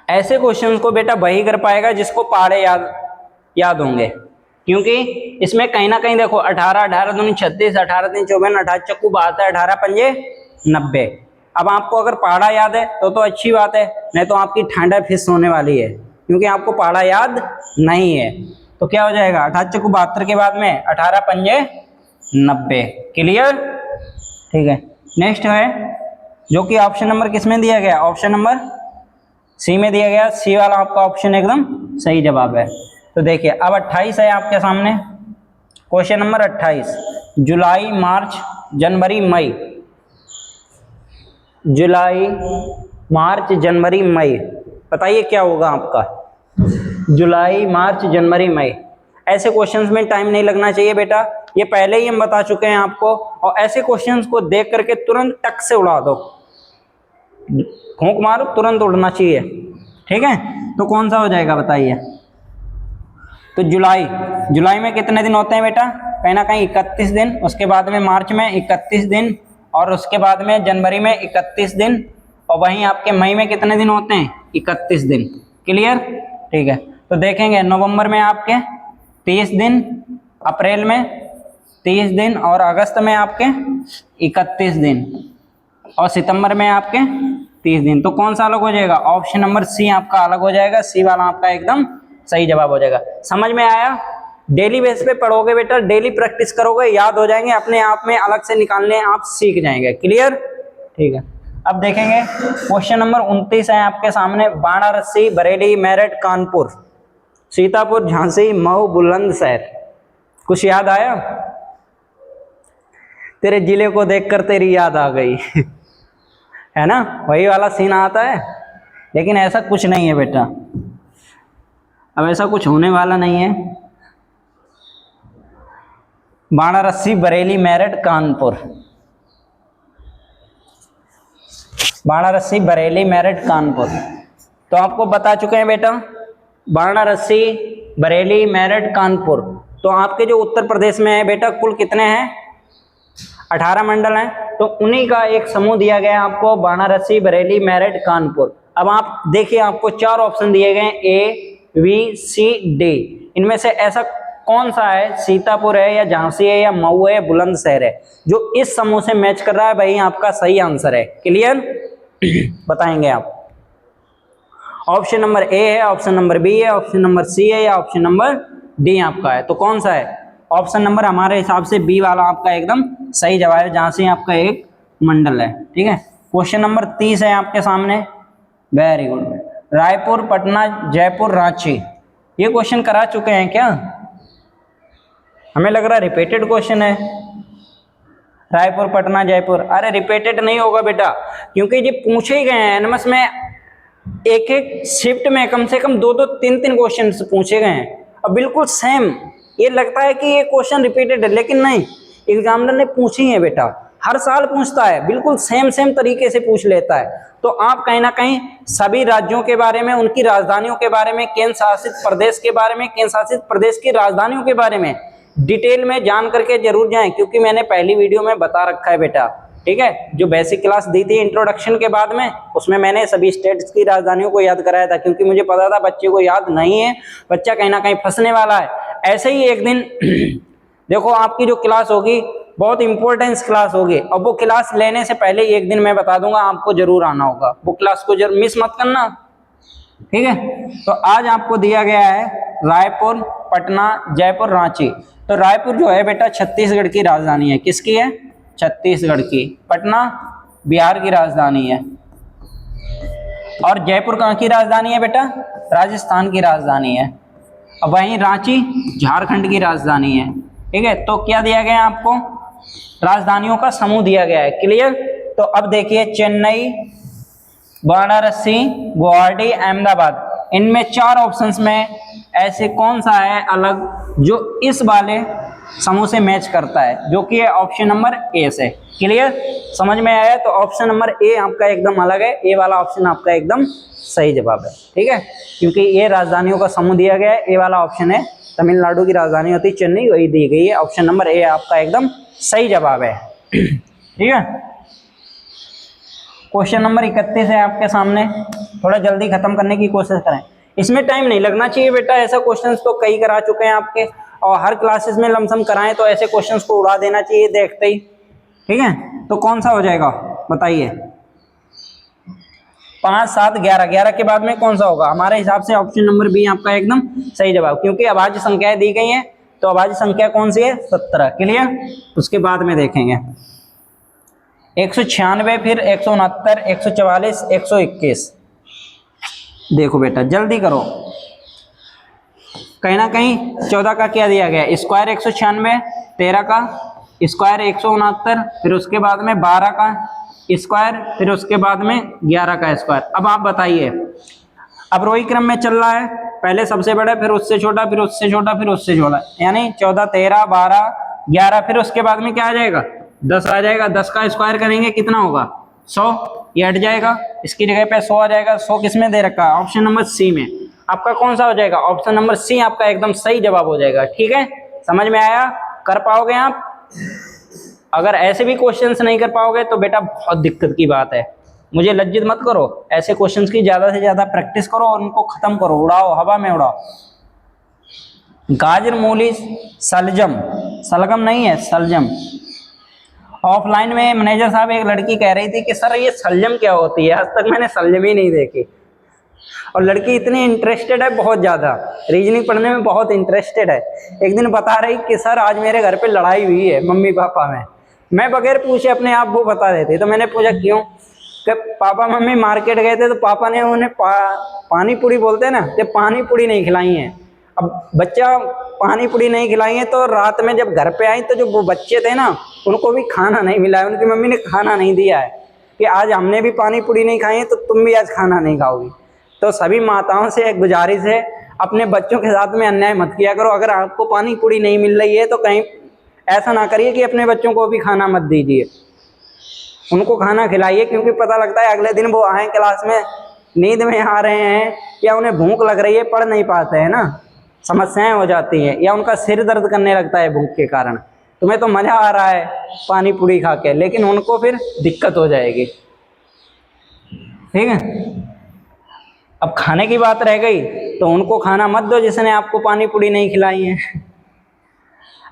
ऐसे क्वेश्चंस को बेटा वही कर पाएगा जिसको पहाड़े याद होंगे, क्योंकि इसमें कहीं ना कहीं देखो 18, 18 दूनी 36, 18 तीन 54, 18 चक्कू 72, 18 पंजे 90। अब आपको अगर पहाड़ा याद है तो अच्छी बात है, नहीं तो आपकी ठंडा फिस होने वाली है, क्योंकि आपको पहाड़ा याद नहीं है। तो क्या हो जाएगा? 18 चक्कू 72 के बाद में 18 पंजे 90। क्लियर? ठीक है, नेक्स्ट है जो कि ऑप्शन नंबर किस में दिया गया? ऑप्शन नंबर सी में दिया गया। सी वाला आपका ऑप्शन एकदम सही जवाब है। तो देखिए अब 28 है आपके सामने, क्वेश्चन नंबर 28, जुलाई, मार्च, जनवरी, मई। जुलाई, मार्च, जनवरी, मई। बताइए क्या होगा आपका? जुलाई, मार्च, जनवरी, मई। ऐसे क्वेश्चंस में टाइम नहीं लगना चाहिए बेटा, ये पहले ही हम बता चुके हैं आपको। और ऐसे क्वेश्चंस को देख करके तुरंत टक से उड़ा दो, फूंक मारो, तुरंत उड़ना चाहिए। ठीक है, तो कौन सा हो जाएगा बताइए? तो जुलाई में कितने दिन होते हैं बेटा? कहीं ना कहीं 31 दिन, उसके बाद में मार्च में 31 दिन, और उसके बाद में जनवरी में 31 दिन, और वहीं आपके मई में कितने दिन होते हैं? 31 दिन। क्लियर? ठीक है, तो देखेंगे नवंबर में आपके 30 दिन, अप्रैल में 30 दिन, और अगस्त में आपके 31 दिन, और सितंबर में आपके 30 दिन। तो कौन सा अलग हो जाएगा? ऑप्शन नंबर सी आपका अलग हो जाएगा, सी वाला आपका एकदम सही जवाब हो जाएगा। समझ में आया? डेली बेस पे पढ़ोगे बेटा, डेली प्रैक्टिस करोगे, याद हो जाएंगे अपने आप में, अलग से निकालने आप सीख जाएंगे। क्लियर? ठीक है, अब देखेंगे क्वेश्चन नंबर 29 है आपके सामने। वाराणसी, बरेली, मेरठ, कानपुर, सीतापुर, झांसी, मऊ, बुलंदशहर। कुछ याद आया? तेरे जिले को देखकर तेरी याद आ गई है ना, वही वाला सीन आता है। लेकिन ऐसा कुछ नहीं है बेटा, अब ऐसा कुछ होने वाला नहीं है। वाराणसी, बरेली, मेरठ, कानपुर। वाराणसी, बरेली, मेरठ, कानपुर। तो आपको बता चुके हैं बेटा, वाराणसी, बरेली, मेरठ, कानपुर। तो आपके जो उत्तर प्रदेश में है बेटा, कुल कितने हैं? 18 मंडल हैं। तो उन्हीं का एक समूह दिया गया आपको, वाराणसी, बरेली, मेरठ, कानपुर। अब आप देखिए, आपको 4 ऑप्शन दिए गए, ए, बी, सी, डी। इनमें से ऐसा कौन सा है? सीतापुर है, या झांसी है, या मऊ है, बुलंदशहर है, जो इस समूह से मैच कर रहा है, वही आपका सही आंसर है। क्लियर? बताएंगे आप। ऑप्शन नंबर ए है, ऑप्शन नंबर बी है, ऑप्शन नंबर सी है, या ऑप्शन नंबर डी आपका है? तो कौन सा है? ऑप्शन नंबर हमारे हिसाब से बी वाला आपका एकदम सही जवाब है, जहां से आपका एक मंडल है। ठीक है, क्वेश्चन नंबर 30 है आपके सामने। Very good. रायपुर, पटना, जयपुर, रांची। ये क्वेश्चन करा चुके हैं क्या? हमें लग रहा है रिपीटेड क्वेश्चन है। रायपुर, पटना, जयपुर। अरे रिपीटेड नहीं होगा बेटा, क्योंकि ये पूछे ही गए हैं एनएमएस में। एक एक शिफ्ट में कम से कम 2-2, 3-3 क्वेश्चन पूछे गए हैं, और बिल्कुल सेम। ये लगता है कि ये क्वेश्चन रिपीटेड है, लेकिन नहीं, एग्जामिनर ने पूछी है बेटा, हर साल पूछता है, बिल्कुल सेम तरीके से पूछ लेता है। तो आप कहीं ना कहीं सभी राज्यों के बारे में, उनकी राजधानियों के बारे में, केंद्र शासित प्रदेश के बारे में, केंद्र शासित प्रदेश की राजधानियों के बारे में डिटेल में जान करके जरूर जाएं, क्योंकि मैंने पहली वीडियो में बता रखा है बेटा। ठीक है, जो बेसिक क्लास दी थी इंट्रोडक्शन के बाद में, उसमें मैंने सभी स्टेट्स की राजधानियों को याद कराया था, क्योंकि मुझे पता था बच्चे को याद नहीं है, बच्चा कहीं ना कहीं फंसने वाला है। ऐसे ही एक दिन देखो, आपकी जो क्लास होगी बहुत इंपॉर्टेंस क्लास होगी, और वो क्लास लेने से पहले एक दिन मैं बता दूंगा, आपको जरूर आना होगा, वो क्लास को जरूर मिस मत करना। ठीक है, तो आज आपको दिया गया है रायपुर, पटना, जयपुर, रांची। तो रायपुर जो है बेटा छत्तीसगढ़ की राजधानी है। किसकी है? छत्तीसगढ़ की। पटना बिहार की राजधानी है, और जयपुर कहाँ की राजधानी है बेटा? राजस्थान की राजधानी है। अब वहीं रांची झारखंड की राजधानी है। ठीक है, तो क्या दिया गया है आपको? राजधानियों का समूह दिया गया है। क्लियर? तो अब देखिए, चेन्नई, वाराणसी, गुवाहाटी, अहमदाबाद, इनमें 4 ऑप्शंस में ऐसे कौन सा है अलग जो इस वाले समूह से मैच करता है, जो कि है ऑप्शन नंबर ए से। क्लियर? समझ में आया? तो ऑप्शन नंबर ए आपका एकदम अलग है, ए वाला ऑप्शन आपका एकदम सही जवाब है। ठीक है, क्योंकि ये राजधानियों का समूह दिया गया है, ए वाला ऑप्शन है। तमिलनाडु की राजधानी होती है चेन्नई, वही दी गई है। ऑप्शन नंबर ए आपका एकदम सही जवाब है। ठीक है, क्वेश्चन नंबर 31 है आपके सामने, थोड़ा जल्दी खत्म करने की कोशिश करें, इसमें टाइम नहीं लगना चाहिए बेटा। ऐसा क्वेश्चंस तो कई करा चुके हैं आपके, और हर क्लासेस में लमसम कराएं, तो ऐसे क्वेश्चंस को उड़ा देना चाहिए देखते ही। ठीक है, तो कौन सा हो जाएगा बताइए? 5, 7, 11, 11 के बाद में कौन सा होगा? हमारे हिसाब से ऑप्शन नंबर बी आपका एकदम सही जवाब, क्योंकि अभाज्य संख्याएं दी गई हैं, तो अभाज्य संख्या कौन सी है? 17। क्लियर? उसके बाद में देखेंगे 196, फिर 169, 144, 121। देखो बेटा जल्दी करो, कहीं ना कहीं 14 का क्या दिया गया? स्क्वायर 196, 13 का स्क्वायर 169, फिर उसके बाद में 12 का स्क्वायर, फिर उसके बाद में 11 का स्क्वायर। अब आप बताइए, अब रोही क्रम में चल रहा है, पहले सबसे बड़ा, फिर उससे छोटा, फिर उससे छोटा, फिर उससे छोटा, यानी 14, 13, 12, 11, फिर उसके बाद में क्या आ जाएगा, 10 आ जाएगा। 10 का स्क्वायर करेंगे कितना होगा, 100, ये हट जाएगा, इसकी जगह पे 100 आ जाएगा। 100 किस में दे रखा है, ऑप्शन नंबर सी में। आपका कौन सा हो जाएगा, ऑप्शन नंबर सी आपका एकदम सही जवाब हो जाएगा। ठीक है, समझ में आया, कर पाओगे आप? अगर ऐसे भी क्वेश्चंस नहीं कर पाओगे तो बेटा बहुत दिक्कत की बात है। मुझे लज्जित मत करो, ऐसे क्वेश्चंस की ज्यादा से ज्यादा प्रैक्टिस करो और उनको खत्म करो, उड़ाओ, हवा में उड़ाओ। गाजर, मूली, सलजम, सलगम नहीं है, सलजम। ऑफलाइन में मैनेजर साहब एक लड़की कह रही थी कि सर ये सलजम क्या होती है, आज तक मैंने सलजम ही नहीं देखी। और लड़की इतनी इंटरेस्टेड है, बहुत ज़्यादा रीजनिंग पढ़ने में बहुत इंटरेस्टेड है। एक दिन बता रही कि सर आज मेरे घर पे लड़ाई हुई है मम्मी पापा में। मैं बगैर पूछे अपने आप वो बता देती, तो मैंने पूछा क्यों, कि पापा मम्मी मार्केट गए थे तो पापा ने उन्हें पानी पूरी बोलते हैं ना, कि पानी पूरी नहीं खिलाई है। अब बच्चा पानी पूरी नहीं खिलाई है तो रात में जब घर पे आई तो जो वो बच्चे थे ना उनको भी खाना नहीं मिला है, उनकी मम्मी ने खाना नहीं दिया है कि आज हमने भी पानी पूरी नहीं खाई है तो तुम भी आज खाना नहीं खाओगी। तो सभी माताओं से एक गुजारिश है, अपने बच्चों के साथ में अन्याय मत किया करो। अगर आपको पानी पूरी नहीं मिल रही है तो कहीं ऐसा ना करिए कि अपने बच्चों को भी खाना मत दीजिए, उनको खाना खिलाइए, क्योंकि पता लगता है अगले दिन वो आए क्लास में नींद में आ रहे हैं या उन्हें भूख लग रही है, पढ़ नहीं पाते हैं ना, समस्याएं हो जाती हैं, या उनका सिर दर्द करने लगता है भूख के कारण। तुम्हें तो मज़ा आ रहा है पानी पूरी खा के, लेकिन उनको फिर दिक्कत हो जाएगी। ठीक है, अब खाने की बात रह गई तो उनको खाना मत दो जिसने आपको पानी पूरी नहीं खिलाई है।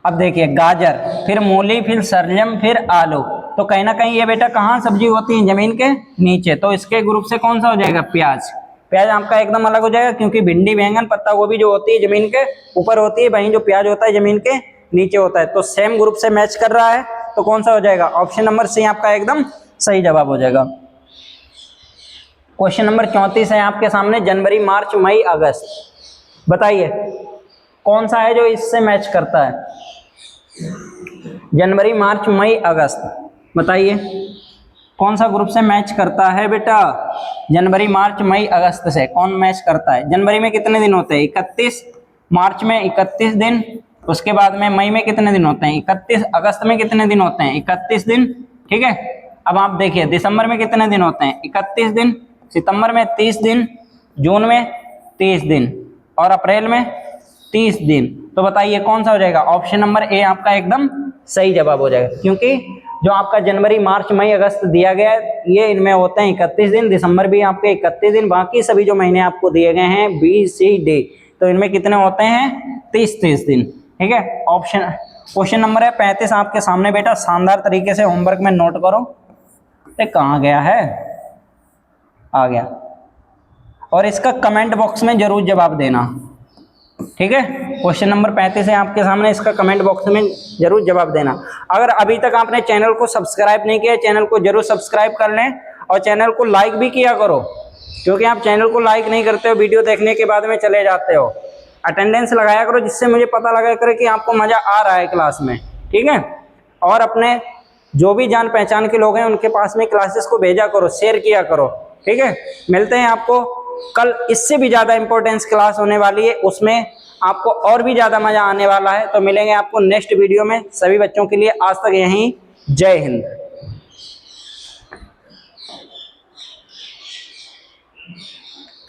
अब देखिए, गाजर, फिर मूली, फिर शलजम, फिर आलू, तो कहीं ना कहीं ये बेटा कहाँ सब्जी होती है, जमीन के नीचे, तो इसके ग्रुप से कौन सा हो जाएगा, प्याज। प्याज आपका एकदम अलग हो जाएगा, क्योंकि भिंडी, बैंगन, पत्ता गोभी जो होती है जमीन के ऊपर होती है, वहीं जो प्याज होता है जमीन के नीचे होता है। तो सेम ग्रुप से मैच कर रहा है, तो कौन सा हो जाएगा, ऑप्शन नंबर सी आपका एकदम सही जवाब हो जाएगा। क्वेश्चन नंबर 34 है आपके सामने, जनवरी, मार्च, मई, अगस्त। बताइए कौन सा है जो इससे मैच करता है, जनवरी, मार्च, मई, अगस्त। बताइए कौन सा ग्रुप से मैच करता है बेटा, जनवरी, मार्च, मई, अगस्त से कौन मैच करता है। जनवरी में कितने दिन होते हैं, 31, मार्च में 31 दिन, उसके बाद में मई में कितने दिन होते हैं, 31, अगस्त में कितने दिन होते हैं, 31 दिन। ठीक है, अब आप देखिए दिसंबर में कितने दिन होते हैं, 31 दिन, सितंबर में 30 दिन, जून में 30 दिन, और अप्रैल में 30 दिन। तो बताइए कौन सा हो जाएगा, ऑप्शन नंबर ए आपका एकदम सही जवाब हो जाएगा, क्योंकि जो आपका जनवरी, मार्च, मई, अगस्त दिया गया है ये इनमें होते हैं 31 दिन, दिसंबर भी आपके 31 दिन, बाकी सभी जो महीने आपको दिए गए हैं बी, सी, डी, तो इनमें कितने होते हैं, 30 दिन। ठीक है, ऑप्शन क्वेश्चन नंबर है 35 आपके सामने बेटा, शानदार तरीके से होमवर्क में नोट करो। ये कहाँ गया है, आ गया, और इसका कमेंट बॉक्स में जरूर जवाब देना। ठीक है, क्वेश्चन नंबर 35 है आपके सामने, इसका कमेंट बॉक्स में जरूर जवाब देना। अगर अभी तक आपने चैनल को सब्सक्राइब नहीं किया, चैनल को जरूर सब्सक्राइब कर लें, और चैनल को लाइक भी किया करो, क्योंकि आप चैनल को लाइक नहीं करते हो, वीडियो देखने के बाद में चले जाते हो। अटेंडेंस लगाया करो, जिससे मुझे पता लगा करे कि आपको मज़ा आ रहा है क्लास में। ठीक है, और अपने जो भी जान पहचान के लोग हैं उनके पास में क्लासेस को भेजा करो, शेयर किया करो। ठीक है, मिलते हैं आपको कल, इससे भी ज़्यादा इंपॉर्टेंस क्लास होने वाली है, उसमें आपको और भी ज़्यादा मज़ा आने वाला है। तो मिलेंगे आपको नेक्स्ट वीडियो में। सभी बच्चों के लिए आज तक यहीं, जय हिंद।